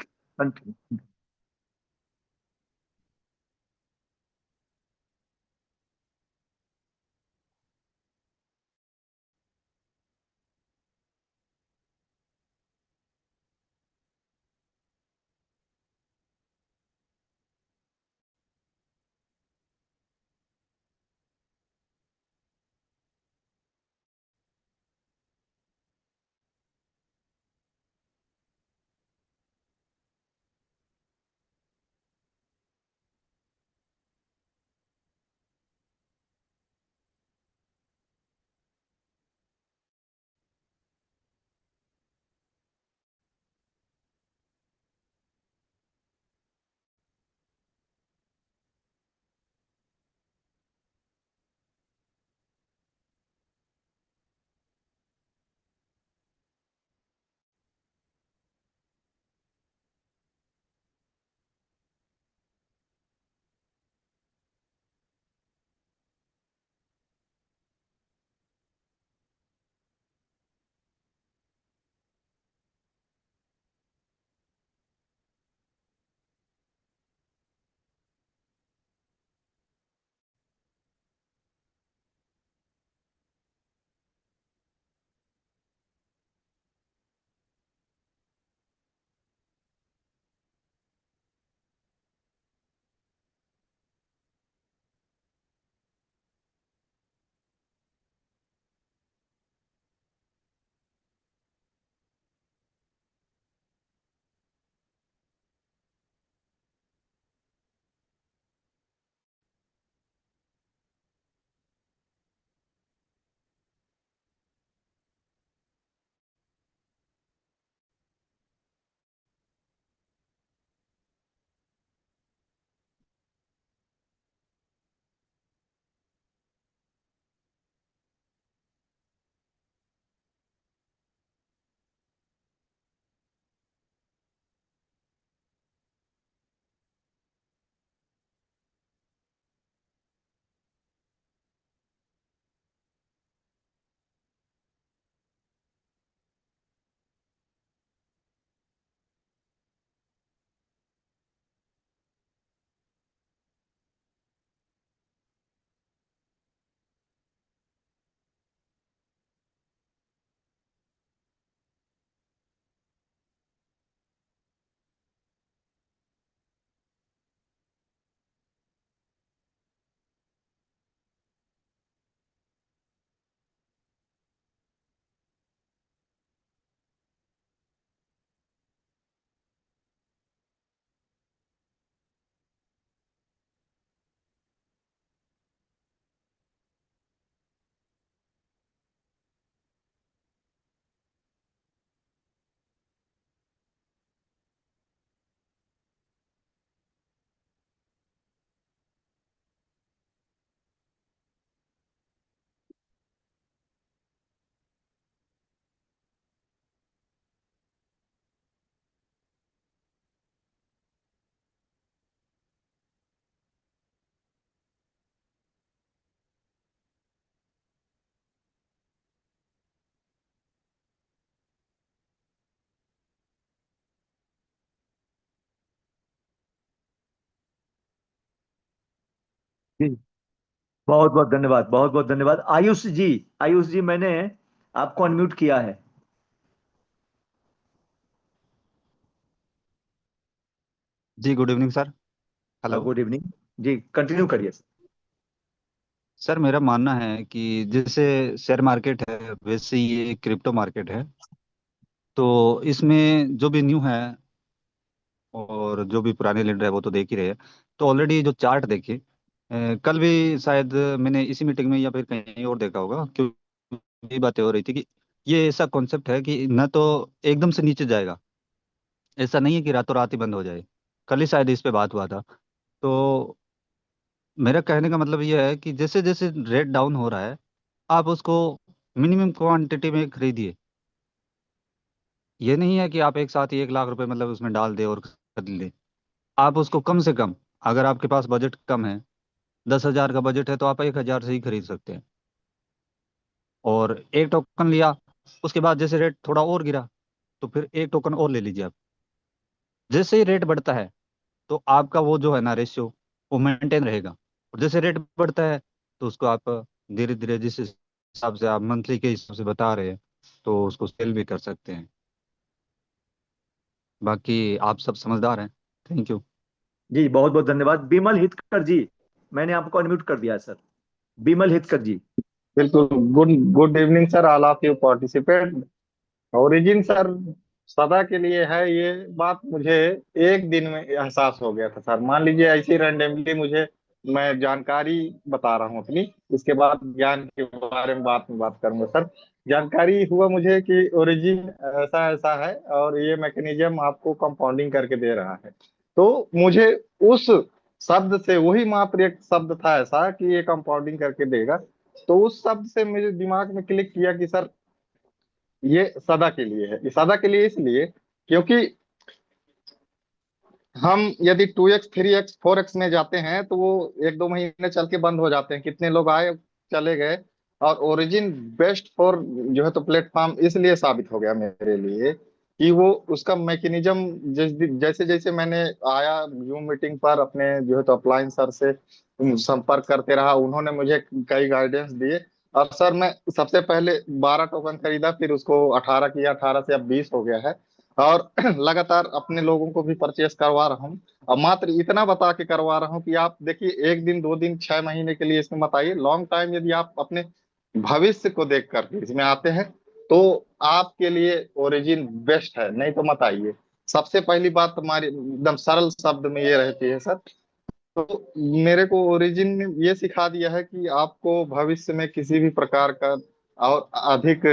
जी बहुत बहुत धन्यवाद, बहुत बहुत धन्यवाद। आयुष जी, आयुष जी मैंने आपको अनम्यूट किया है। जी good evening sir. Hello good evening. जी कंटिन्यू करिए। सर, मेरा मानना है कि जैसे शेयर मार्केट है वैसे ही ये क्रिप्टो मार्केट है। तो इसमें जो भी न्यू है और जो भी पुराने लीडर है वो तो देख ही रहे हैं। तो ऑलरेडी जो चार्ट देखिए, कल भी शायद मैंने इसी मीटिंग में या फिर कहीं और देखा होगा, क्योंकि ये बातें हो रही थी कि ये ऐसा कॉन्सेप्ट है कि न तो एकदम से नीचे जाएगा, ऐसा नहीं है कि रातों रात ही बंद हो जाए। कल ही शायद इस पे बात हुआ था। तो मेरा कहने का मतलब ये है कि जैसे जैसे रेट डाउन हो रहा है, आप उसको मिनिमम क्वांटिटी में खरीदिए। ये नहीं है कि आप एक साथ ही 1 लाख रुपए मतलब उसमें डाल दे और खरीद ले। आप उसको कम से कम, अगर आपके पास बजट कम है, 10,000 का बजट है, तो आप 1,000 से ही खरीद सकते हैं। और एक टोकन लिया, उसके बाद जैसे रेट थोड़ा और गिरा तो फिर एक टोकन और ले लीजिए आप। जैसे ही रेट बढ़ता है तो आपका वो जो है ना रेशियो, वो मेंटेन रहेगा। और जैसे रेट बढ़ता है तो उसको आप धीरे धीरे, जिस हिसाब से आप मंथली के हिसाब से बता रहे हैं, तो उसको सेल भी कर सकते हैं। बाकी आप सब समझदार हैं। Thank you. जी बहुत बहुत धन्यवाद। बिमल हितकर जी, मैंने आपको अनम्यूट कर दिया है सर। बिमल हितकर जी। बिल्कुल। Good good evening sir, all of you participate. Origin sir सदा के लिए है, ये बात मुझे एक दिन में एहसास हो गया था सर। मान लीजिए ऐसी रैंडमली मुझे, मैं जानकारी बता रहा हूँ अपनी, इसके बाद ज्ञान के बारे में बात करूंगा सर। जानकारी हुआ मुझे कि ओरिजिन ऐसा ऐसा है और ये मैकेनिज्म आपको कंपाउंडिंग करके दे रहा है। तो मुझे उस शब्द से, वही मात्र एक शब्द था ऐसा कि ये कंपाउंडिंग करके देगा, तो उस शब्द से मेरे दिमाग में क्लिक किया कि सर ये सदा के लिए है। ये सदा के लिए इसलिए क्योंकि हम यदि 2x 3x 4x में जाते हैं तो वो 1-2 महीने चल के बंद हो जाते हैं, कितने लोग आए चले गए। और ओरिजिन बेस्ट फॉर जो है तो प्लेटफॉर्म इसलिए साबित हो गया मेरे लिए कि वो उसका मैकेनिज्म, जैसे जैसे मैंने आया जूम मीटिंग पर, अपने जो है तो अपलाइन सर से संपर्क करते रहा, उन्होंने मुझे कई गाइडेंस दिए। और सर मैं सबसे पहले 12 टोकन खरीदा, फिर उसको 18 किया, 18 से अब 20 हो गया है। और लगातार अपने लोगों को भी परचेस करवा रहा हूँ। अब मात्र इतना बता के करवा रहा हूँ कि आप देखिए, 1 दिन 2 दिन 6 महीने के लिए इसमें मत आइए। लॉन्ग टाइम यदि आप अपने भविष्य को देख करके इसमें आते हैं तो आपके लिए ओरिजिन बेस्ट है, नहीं तो मत आइए। सबसे पहली बात हमारी एकदम सरल शब्द में ये रहती है सर। तो मेरे को ओरिजिन ने ये सिखा दिया है कि आपको भविष्य में किसी भी प्रकार का और अधिक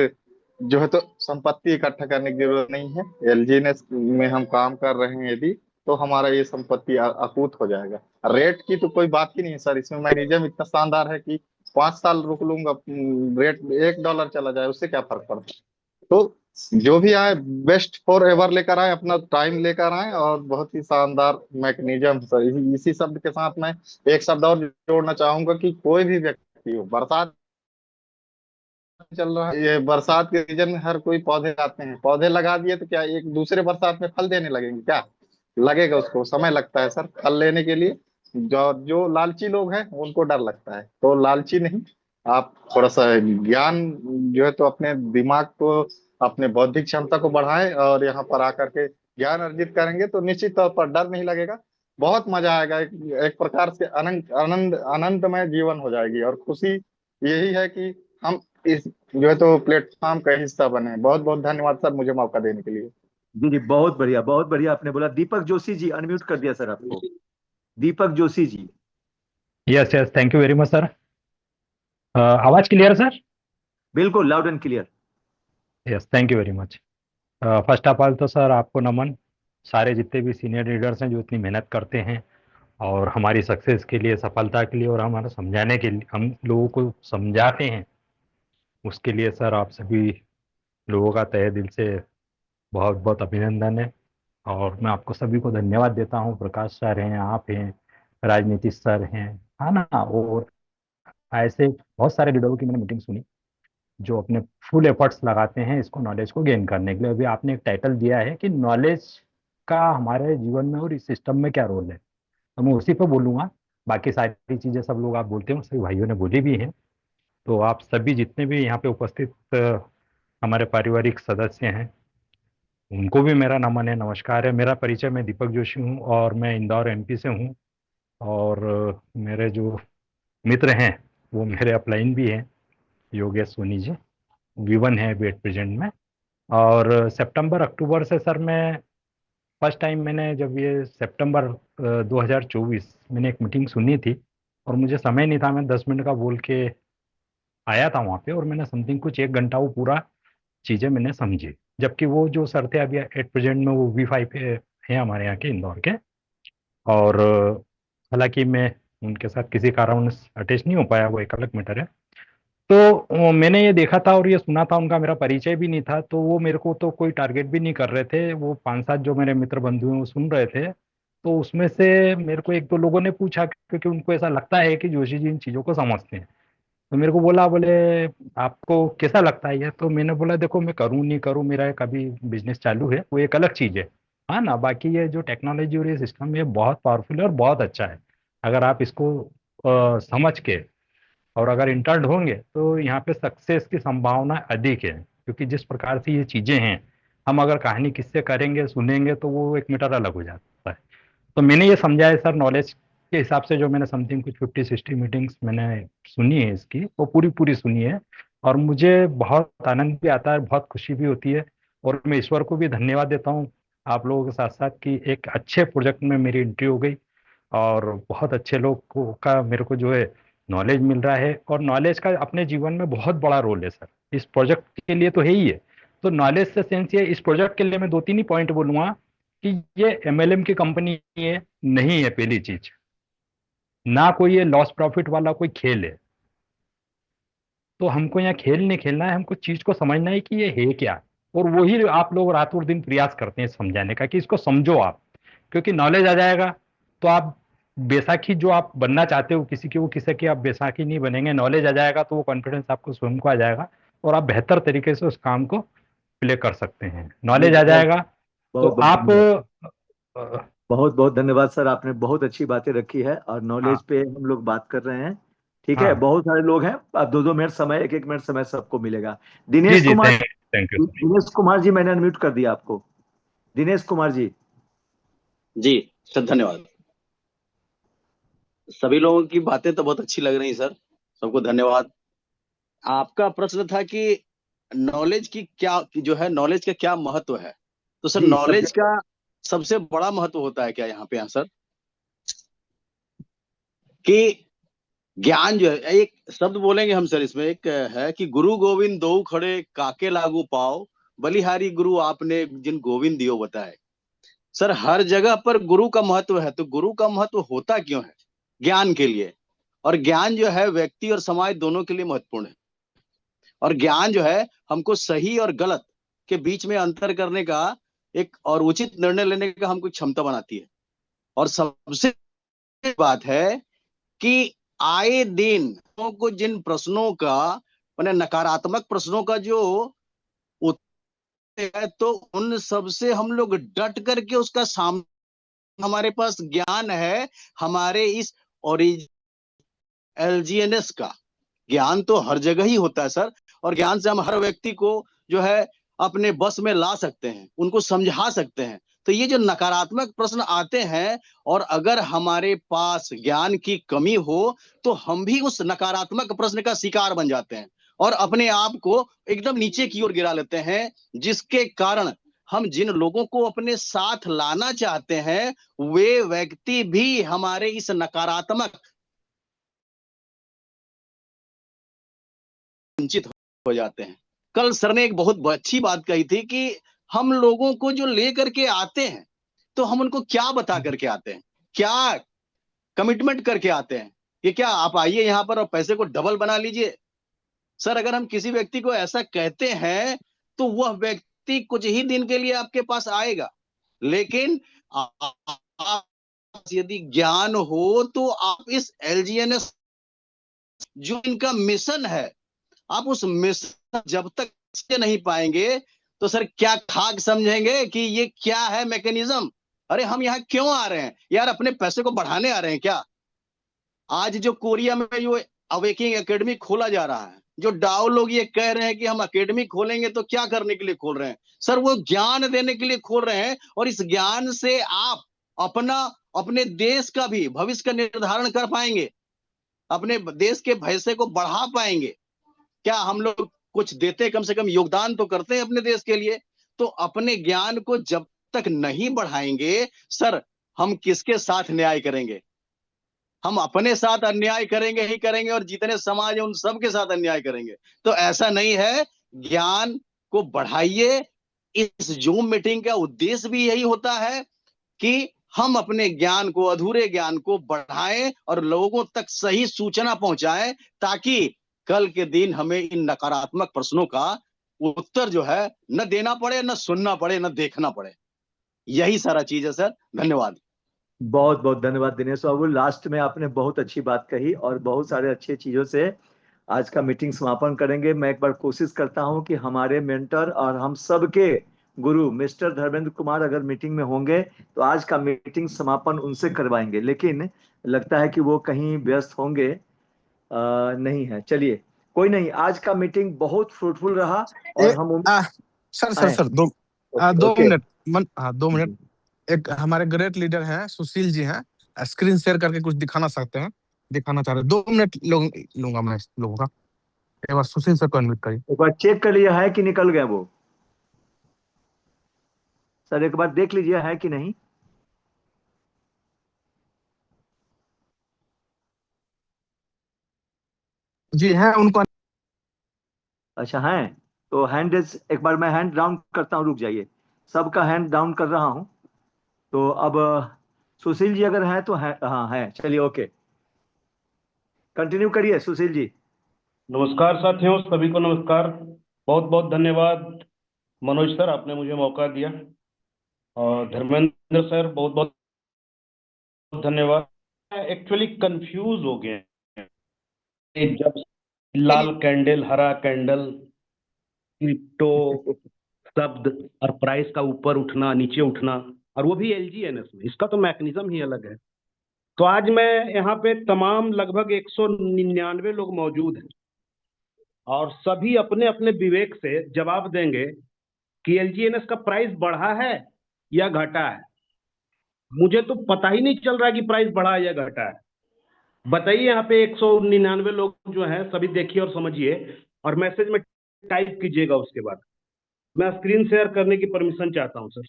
जो है तो संपत्ति इकट्ठा करने की जरूरत नहीं है। एलजीएनएस में हम काम कर रहे हैं यदि, तो हमारा ये संपत्ति अकूत हो जाएगा। रेट की तो कोई बात ही नहीं है सर, इसमें मैकेनिज्म इतना शानदार है कि 5 साल रुक लूंगा, रेट $1 चला जाए उससे क्या फर्क पड़ता है। तो जो भी आए बेस्ट फॉर एवर लेकर आए, अपना टाइम लेकर आए, और बहुत ही शानदार मैकेनिज्म सर। इसी शब्द के साथ मैं एक शब्द और जोड़ना चाहूंगा कि कोई भी व्यक्ति हो, बरसात चल रहा है, ये बरसात के सीजन में हर कोई पौधे लगाते हैं। पौधे लगा दिए तो क्या एक दूसरे बरसात में फल देने लगेंगे? क्या लगेगा? उसको समय लगता है सर फल लेने के लिए। जो जो लालची लोग हैं उनको डर लगता है, तो लालची नहीं, आप थोड़ा सा ज्ञान जो है तो अपने दिमाग को, अपने बौद्धिक क्षमता को बढ़ाएं, और यहाँ पर आकर के ज्ञान अर्जित करेंगे तो निश्चित तौर पर डर नहीं लगेगा। बहुत मजा आएगा। एक प्रकार से आनंद आनंद आनंदमय जीवन हो जाएगी। और खुशी यही है कि हम इस जो है तो प्लेटफॉर्म का हिस्सा बने। बहुत बहुत धन्यवाद सर मुझे मौका देने के लिए। जी जी बहुत बढ़िया, बहुत बढ़िया आपने बोला। दीपक जोशी जी, अनम्यूट कर दिया सर आपको। Deepak Joshi ji. Yes yes, thank you very much sir. आवाज क्लियर है सर? बिल्कुल loud and clear. Yes, thank you very much. First of all तो सर आपको नमन, सारे जितने भी सीनियर लीडर्स हैं जो इतनी मेहनत करते हैं और हमारी सक्सेस के लिए, सफलता के लिए और हमारा समझाने के लिए, हम लोगों को समझाते हैं, उसके लिए सर आप सभी लोगों का तहे दिल से बहुत बहुत अभिनंदन है। और मैं आपको सभी को धन्यवाद देता हूँ। प्रकाश सर हैं, आप हैं, राजनीति सर हैं, है ना, और ऐसे बहुत सारे लीडरों की मैंने मीटिंग सुनी जो अपने फुल एफर्ट्स लगाते हैं इसको, नॉलेज को गेन करने के लिए। अभी आपने एक टाइटल दिया है कि नॉलेज का हमारे जीवन में और इस सिस्टम में क्या रोल है, तो मैं उसी पर बोलूँगा बाकी सारी चीज़ें सब लोग आप बोलते हो सभी भाइयों ने बोली भी हैं। तो आप सभी जितने भी यहाँ पे उपस्थित हमारे पारिवारिक सदस्य हैं उनको भी मेरा नमन है, नमस्कार है। मेरा परिचय, मैं दीपक जोशी हूँ और मैं इंदौर एमपी से हूँ। और मेरे जो मित्र हैं वो मेरे अपलाइन भी हैं, योगेश सोनी जी V1 है अभी एट प्रेजेंट में। और सितंबर अक्टूबर से सर मैं फर्स्ट टाइम मैंने जब ये सितंबर 2024 मैंने एक मीटिंग सुनी थी और मुझे समय नहीं था, मैं 10 मिनट का बोल के आया था वहाँ पे और मैंने समथिंग कुछ 1 घंटा वो पूरा चीज़ें मैंने समझी। जबकि वो जो सर थे अभी एट प्रेजेंट में वो V5 पे हैं हमारे यहाँ के इंदौर के। और हालांकि मैं उनके साथ किसी कारण अटैच नहीं हो पाया, वो एक अलग मैटर है। तो मैंने ये देखा था और ये सुना था, उनका मेरा परिचय भी नहीं था, तो वो मेरे को तो कोई टारगेट भी नहीं कर रहे थे। वो 5-7 जो मेरे मित्र बंधु हैं वो सुन रहे थे। तो उसमें से मेरे को 1-2 लोगों ने पूछा क्योंकि उनको ऐसा लगता है कि जोशी जी इन चीज़ों को समझते हैं। तो मेरे को बोले आपको कैसा लगता है ये? तो मैंने बोला देखो मैं करूँ नहीं करूँ, मेरा एक अभी बिजनेस चालू है, वो एक अलग चीज़ है। हाँ ना, बाकी ये जो टेक्नोलॉजी और ये सिस्टम ये बहुत पावरफुल है और बहुत अच्छा है। अगर आप इसको समझ के और अगर इंटर्न होंगे तो यहाँ पे सक्सेस की संभावना अधिक है। क्योंकि जिस प्रकार से ये चीज़ें हैं, हम अगर कहानी किससे करेंगे सुनेंगे तो वो एक मीटर अलग हो जाता है। तो मैंने ये समझा है सर, नॉलेज के हिसाब से जो मैंने समथिंग कुछ 50-60 मीटिंग्स मैंने सुनी है इसकी, वो पूरी पूरी सुनी है। और मुझे बहुत आनंद भी आता है, बहुत खुशी भी होती है। और मैं ईश्वर को भी धन्यवाद देता हूँ आप लोगों के साथ साथ कि एक अच्छे प्रोजेक्ट में मेरी एंट्री हो गई और बहुत अच्छे लोग को का मेरे को जो है नॉलेज मिल रहा है। और नॉलेज का अपने जीवन में बहुत बड़ा रोल है सर, इस प्रोजेक्ट के लिए तो है ही है। तो नॉलेज से सेंस ये, इस प्रोजेक्ट के लिए मैं 2-3 ही पॉइंट बोलूँगा कि ये MLM की कंपनी है नहीं है, पहली चीज। ना कोई ये लॉस प्रॉफिट वाला कोई खेल है। तो हमको यहाँ खेल नहीं खेलना है, हमको चीज को समझना है कि ये है क्या। और वही आप लोग रात और दिन प्रयास करते हैं समझाने का कि इसको समझो आप। क्योंकि नॉलेज आ जाएगा तो आप बैसाखी जो आप बनना चाहते हो किसी की, वो किसी की आप बैसाखी नहीं बनेंगे। नॉलेज आ जाएगा तो वो कॉन्फिडेंस आपको स्वयं को आ जाएगा और आप बेहतर तरीके से उस काम को प्ले कर सकते हैं। नॉलेज आ बहुत जाएगा तो बहुत बहुत आप धन्यवाद। अ, बहुत बहुत धन्यवाद सर, आपने बहुत अच्छी बातें रखी है और नॉलेज हाँ पे हम लोग बात कर रहे हैं। ठीक है, हाँ बहुत सारे लोग हैं, अब 2-2 मिनट समय, 1-1 मिनट समय सबको मिलेगा। जी Dinesh ji, Kumar, thank you sir. Dinesh Kumar ji मैंने अनम्यूट कर दिया आपको। दिनेश कुमार जी। जी सर, धन्यवाद। सभी लोगों की बातें तो बहुत अच्छी लग रही सर, सबको धन्यवाद। आपका प्रश्न था कि नॉलेज की क्या, जो है नॉलेज का क्या महत्व है। तो सर जी नॉलेज सब्जेक्ट। का सबसे बड़ा महत्व होता है क्या यहाँ पे सर, कि ज्ञान जो है, एक शब्द बोलेंगे हम सर इसमें, एक है कि गुरु गोविंद दो खड़े काके लागू पाओ, बलिहारी गुरु आपने जिन गोविंद दियो बताए। सर हर जगह पर गुरु का महत्व है, तो गुरु का महत्व होता क्यों है? ज्ञान के लिए। और ज्ञान जो है व्यक्ति और समाज दोनों के लिए महत्वपूर्ण है। और ज्ञान जो है हमको सही और गलत के बीच में अंतर करने का एक और उचित निर्णय लेने का हमको क्षमता बनाती है। और सबसे बात है कि आए दिन को जिन प्रश्नों का, मैंने नकारात्मक प्रश्नों का जो उत्तर है, तो उन सब से हम लोग डट करके उसका सामना, हमारे पास ज्ञान है, हमारे इस LGNS का ज्ञान तो हर जगह ही होता है सर। और ज्ञान से हम हर व्यक्ति को जो है अपने बस में ला सकते हैं, उनको समझा सकते हैं। तो ये जो नकारात्मक प्रश्न आते हैं, और अगर हमारे पास ज्ञान की कमी हो तो हम भी उस नकारात्मक प्रश्न का शिकार बन जाते हैं और अपने आप को एकदम नीचे की ओर गिरा लेते हैं, जिसके कारण हम जिन लोगों को अपने साथ लाना चाहते हैं वे व्यक्ति भी हमारे इस नकारात्मक वंचित हो जाते हैं। कल सर ने एक बहुत अच्छी बात कही थी कि हम लोगों को जो लेकर के आते हैं तो हम उनको क्या बता करके आते हैं, क्या कमिटमेंट करके आते हैं, कि क्या आप आइए यहाँ पर और पैसे को डबल बना लीजिए। सर अगर हम किसी व्यक्ति को ऐसा कहते हैं तो वह व्यक्ति कुछ ही दिन के लिए आपके पास आएगा, लेकिन यदि ज्ञान हो तो आप इस LGNS जो इनका मिशन है, आप उस मिशन जब तक से नहीं पाएंगे तो सर क्या खाक समझेंगे कि ये क्या है मैकेनिज्म। अरे हम यहाँ क्यों आ रहे हैं यार, अपने पैसे को बढ़ाने आ रहे हैं क्या? आज जो कोरिया में जो अवेकिंग एकेडमी खोला जा रहा है, जो डाओ लोग ये कह रहे हैं कि हम एकेडमी खोलेंगे तो क्या करने के लिए खोल रहे हैं? सर वो ज्ञान देने के लिए खोल रहे हैं, और इस ज्ञान से आप अपने देश का भी भविष्य का निर्धारण कर पाएंगे, अपने देश के भविष्य को बढ़ा पाएंगे। क्या हम लोग कुछ देते, कम से कम योगदान तो करते हैं अपने देश के लिए। तो अपने ज्ञान को जब तक नहीं बढ़ाएंगे सर, हम किसके साथ न्याय करेंगे? हम अपने साथ अन्याय करेंगे ही करेंगे, और जितने समाज है उन सब के साथ अन्याय करेंगे। तो ऐसा नहीं है, ज्ञान को बढ़ाइए। इस जूम मीटिंग का उद्देश्य भी यही होता है कि हम अपने ज्ञान को, अधूरे ज्ञान को बढ़ाएं और लोगों तक सही सूचना पहुंचाएं, ताकि कल के दिन हमें इन नकारात्मक प्रश्नों का उत्तर जो है न देना पड़े, न सुनना पड़े, न देखना पड़े। यही सारा चीज है सर। धन्यवाद। बहुत बहुत धन्यवाद दिनेश बाबू। लास्ट में आपने बहुत अच्छी बात कही और बहुत सारे अच्छे चीजों से आज का मीटिंग समापन करेंगे। मैं एक बार कोशिश करता हूं कि हमारे मेंटर और हम सबके गुरु मिस्टर धर्मेंद्र कुमार अगर मीटिंग में होंगे तो आज का मीटिंग समापन उनसे करवाएंगे, लेकिन लगता है कि वो कहीं व्यस्त होंगे, नहीं है। चलिए कोई नहीं, आज का मीटिंग बहुत फ्रूटफुल रहा और हम सर 2 मिनट 2 मिनट। एक हमारे ग्रेट लीडर हैं, सुशील जी हैं, स्क्रीन शेयर करके कुछ दिखाना चाह रहे हैं। 2 मिनट लूंगा मैं लोगों का। एक बार सुशील सर को अनम्यूट करिए। एक बार चेक कर लिया है कि निकल गए वो? सर एक बार देख लीजिए है कि नहीं। जी हैं उनको। अच्छा है, तो हैंड एक बार मैं हैंड डाउन करता हूँ, रुक जाइए। सबका हैंड डाउन कर रहा हूँ। तो अब सुशील जी अगर हैं तो है, हाँ है, चलिए ओके, कंटिन्यू करिए सुशील जी। नमस्कार साथियों, सभी को नमस्कार। बहुत बहुत धन्यवाद मनोज सर, आपने मुझे मौका दिया, और धर्मेंद्र सर बहुत बहुत धन्यवाद। एक्चुअली कंफ्यूज हो गए हैं। जब लाल कैंडल, हरा कैंडल, क्रिप्टो शब्द और प्राइस का ऊपर उठना नीचे उठना, और वो भी एलजीएनएस में, इसका तो मैकेनिज्म ही अलग है। तो आज मैं यहाँ पे तमाम लगभग 199 लोग मौजूद हैं, और सभी अपने अपने विवेक से जवाब देंगे कि एलजीएनएस का प्राइस बढ़ा है या घटा है। मुझे तो पता ही नहीं चल रहा कि प्राइस बढ़ा है या घटा है। बताइए, यहाँ पे 199 लोग जो हैं सभी देखिए और समझिए, और मैसेज में टाइप कीजिएगा। उसके बाद मैं स्क्रीन शेयर करने की परमिशन चाहता हूँ सर।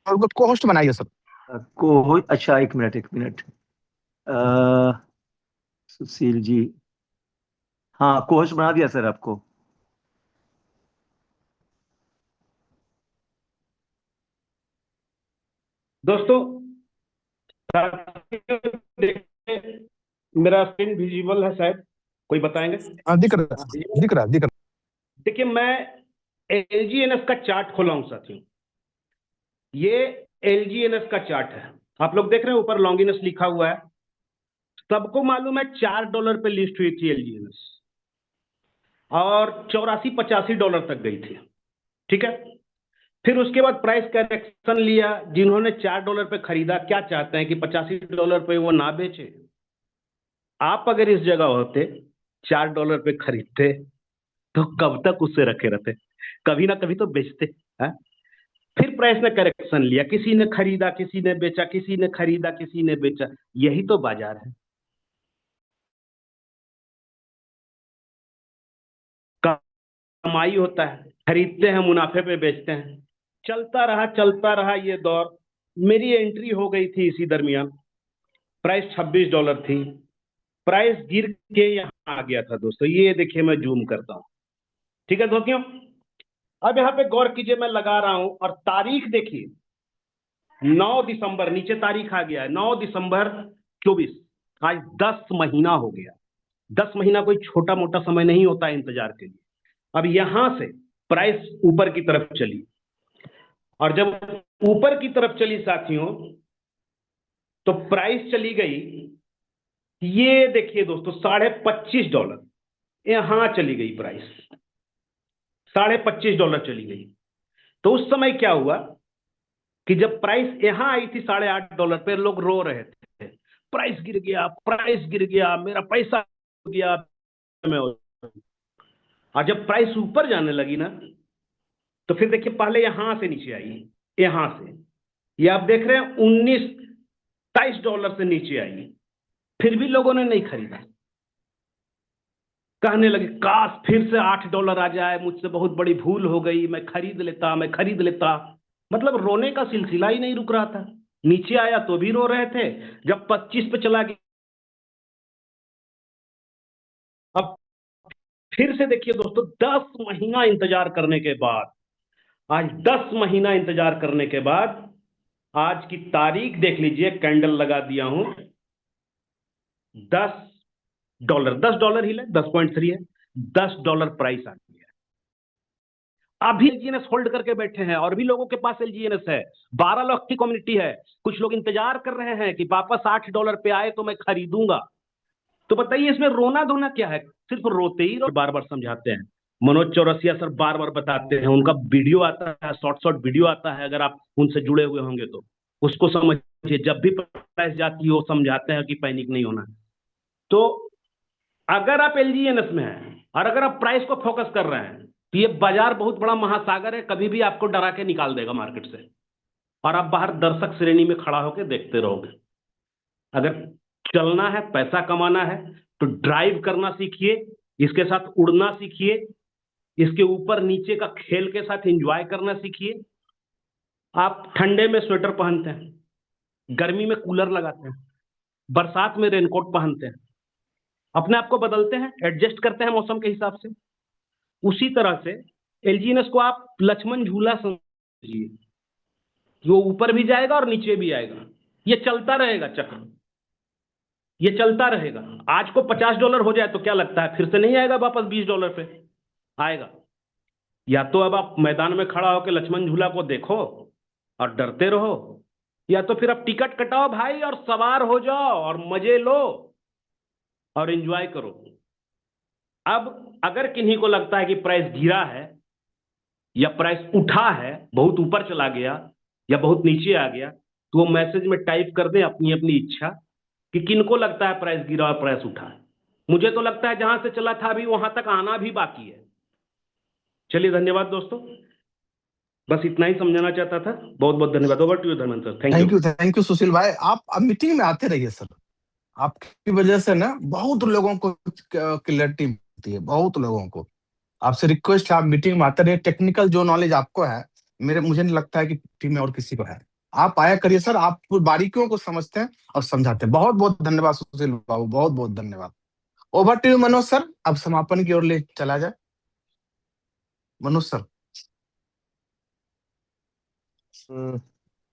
और को होस्ट बनाइए सर। अच्छा एक मिनट सुशील जी, हाँ को होस्ट बना दिया सर आपको। दोस्तों मेरा स्क्रीन विजिबल है शायद, कोई बताएंगे? दिख रहा। देखिए, मैं एलजीएनएस का चार्ट खोला हूं साथियों। ये एलजीएनएस का चार्ट है, आप लोग देख रहे हैं, ऊपर लॉन्गिनस लिखा हुआ है। सबको मालूम है $4 पे लिस्ट हुई थी एलजीएनएस, और $84-85 तक गई थी। ठीक है, फिर उसके बाद प्राइस करेक्शन लिया। जिन्होंने $4 पे खरीदा, क्या चाहते हैं कि $85 पे वो ना बेचे? आप अगर इस जगह होते, $4 पे खरीदते, तो कब तक उससे रखे रहते? कभी ना कभी तो बेचते है? फिर प्राइस ने करेक्शन लिया, किसी ने खरीदा, किसी ने बेचा, किसी ने खरीदा, किसी ने बेचा। यही तो बाजार है। कमाई होता है, खरीदते हैं, मुनाफे पे बेचते हैं। चलता रहा ये दौर। मेरी एंट्री हो गई थी इसी दरमियान, प्राइस $26 थी। प्राइस गिर के यहाँ आ गया था दोस्तों। ये देखिए, मैं जूम करता हूं। ठीक है दोस्तों, अब यहाँ पे गौर कीजिए, मैं लगा रहा हूं, और तारीख देखिए 9 दिसंबर, नीचे तारीख आ गया है 9 दिसंबर 24। आज 10 महीना हो गया। 10 महीना कोई छोटा मोटा समय नहीं होता है इंतजार के लिए। अब यहां से प्राइस ऊपर की तरफ चली, और जब ऊपर की तरफ चली साथियों, तो प्राइस चली गई, ये देखिए दोस्तों, $25.5। यहां चली गई प्राइस, $25.5 चली गई। तो उस समय क्या हुआ कि जब प्राइस यहां आई थी $8.5 पे, लोग रो रहे थे, प्राइस गिर गया, मेरा पैसा हो गया। और जब प्राइस ऊपर जाने लगी ना, तो फिर देखिए पहले यहां से नीचे आई, यहां से, ये आप देख रहे हैं $19-23 से नीचे आई, फिर भी लोगों ने नहीं खरीदा। कहने लगे काश फिर से $8 आ जाए, मुझसे बहुत बड़ी भूल हो गई, मैं खरीद लेता। मतलब रोने का सिलसिला ही नहीं रुक रहा था। नीचे आया तो भी रो रहे थे, जब 25 पे चला गया। अब फिर से देखिए दोस्तों, 10 महीना इंतजार करने के बाद, आज 10 महीना इंतजार करने के बाद, आज की तारीख देख लीजिए, कैंडल लगा दिया हूं, $10 ही ले, 10.3 है, $10 प्राइस आ गया। अभी एलजीएनएस होल्ड करके बैठे हैं, और भी लोगों के पास एलजीएनएस है। 12 लाख की कम्युनिटी है। कुछ लोग इंतजार कर रहे हैं कि वापस $8 पे आए तो मैं खरीदूंगा। तो बताइए इसमें रोना धोना क्या है? सिर्फ रोते ही बार बार समझाते हैं। मनोज चौरसिया सर बार बार बताते हैं, उनका वीडियो आता है, शॉर्ट वीडियो आता है, अगर आप उनसे जुड़े हुए होंगे तो उसको समझिए। जब भी प्राइस जाती है वो समझाते हैं कि पैनिक नहीं होना। तो अगर आप एलजीएनएस में हैं और अगर आप प्राइस को फोकस कर रहे हैं, तो ये बाजार बहुत बड़ा महासागर है, कभी भी आपको डरा के निकाल देगा मार्केट से, और आप बाहर दर्शक श्रेणी में खड़ा होकर देखते रहोगे। अगर चलना है, पैसा कमाना है, तो ड्राइव करना सीखिए, इसके साथ उड़ना सीखिए, इसके ऊपर नीचे का खेल के साथ एंजॉय करना सीखिए। आप ठंडे में स्वेटर पहनते हैं, गर्मी में कूलर लगाते हैं, बरसात में रेनकोट पहनते हैं, अपने आप को बदलते हैं, एडजस्ट करते हैं मौसम के हिसाब से। उसी तरह से एलजीएनएस को आप लक्ष्मण झूला समझिए, जो ऊपर भी जाएगा और नीचे भी आएगा। ये चलता रहेगा चक्र, ये चलता रहेगा। आज को $50 हो जाए तो क्या लगता है फिर से नहीं आएगा वापस $20 पे? आएगा। या तो अब आप मैदान में खड़ा होकर लक्ष्मण झूला को देखो और डरते रहो, या तो फिर आप टिकट कटाओ भाई और सवार हो जाओ और मजे लो और एंजॉय करो। अब अगर किन्हीं को लगता है कि प्राइस गिरा है या प्राइस उठा है, बहुत ऊपर चला गया या बहुत नीचे आ गया, तो वो मैसेज में टाइप कर दें अपनी अपनी इच्छा कि किनको लगता है प्राइस गिरा और प्राइस उठा है। मुझे तो लगता है जहां से चला था अभी वहां तक आना भी बाकी है। चलिए, धन्यवाद दोस्तों, बस इतना ही समझाना चाहता था। बहुत बहुत धन्यवाद। Over to you Dharmendra sir. Thank you Sushil भाई। आप अब मीटिंग में आते रहिए सर, आपकी वजह से ना बहुत लोगों को क्लैरिटी मिलती है, बहुत लोगों को। आपसे रिक्वेस्ट है आप मीटिंग में आते रहिए। टेक्निकल जो नॉलेज आपको है, मुझे नहीं लगता है कि टीम में और किसी को है। आप आया करिए सर, आप बारीकियों को समझते हैं और समझाते हैं। बहुत बहुत धन्यवाद सुशील बाबू, बहुत बहुत धन्यवाद। Over to you Manoj sir, अब समापन की ओर ले चला जाए। मनोज सर।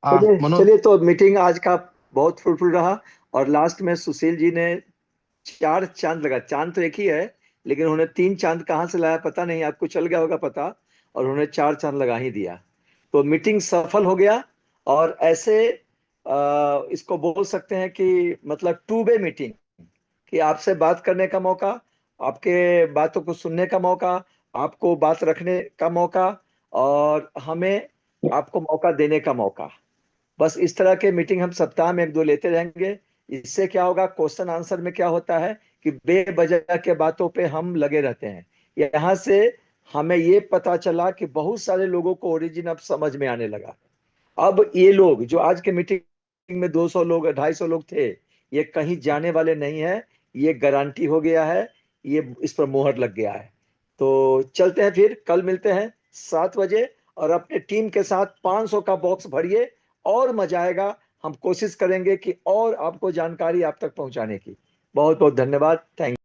चलिए, तो मीटिंग आज का बहुत फ्रूटफुल रहा, और लास्ट में सुशील जी ने 4 चांद लगा। चांद तो एक ही है, लेकिन उन्होंने 3 चांद कहाँ से लाया पता नहीं, आपको चल गया होगा पता, और उन्होंने 4 चांद लगा ही दिया। तो मीटिंग सफल हो गया। और ऐसे इसको बोल सकते हैं कि मतलब 2 वे मीटिंग, कि आपसे बात करने का मौका, आपके बातों को सुनने का मौका, आपको बात रखने का मौका, और हमें आपको मौका देने का मौका। बस इस तरह के मीटिंग हम सप्ताह में 1-2 लेते रहेंगे। इससे क्या होगा, क्वेश्चन आंसर में क्या होता है कि बेवजह के बातों पे हम लगे रहते हैं। यहाँ से हमें ये पता चला कि बहुत सारे लोगों को ओरिजिन अब समझ में आने लगा। अब ये लोग जो आज के मीटिंग में 200 लोग 250 लोग थे, ये कहीं जाने वाले नहीं है, ये गारंटी हो गया है, ये इस पर मोहर लग गया है। तो चलते हैं, फिर कल मिलते हैं 7 बजे, और अपने टीम के साथ 500 का बॉक्स भरिए, और मजा आएगा। हम कोशिश करेंगे कि और आपको जानकारी आप तक पहुंचाने की। बहुत बहुत धन्यवाद। थैंक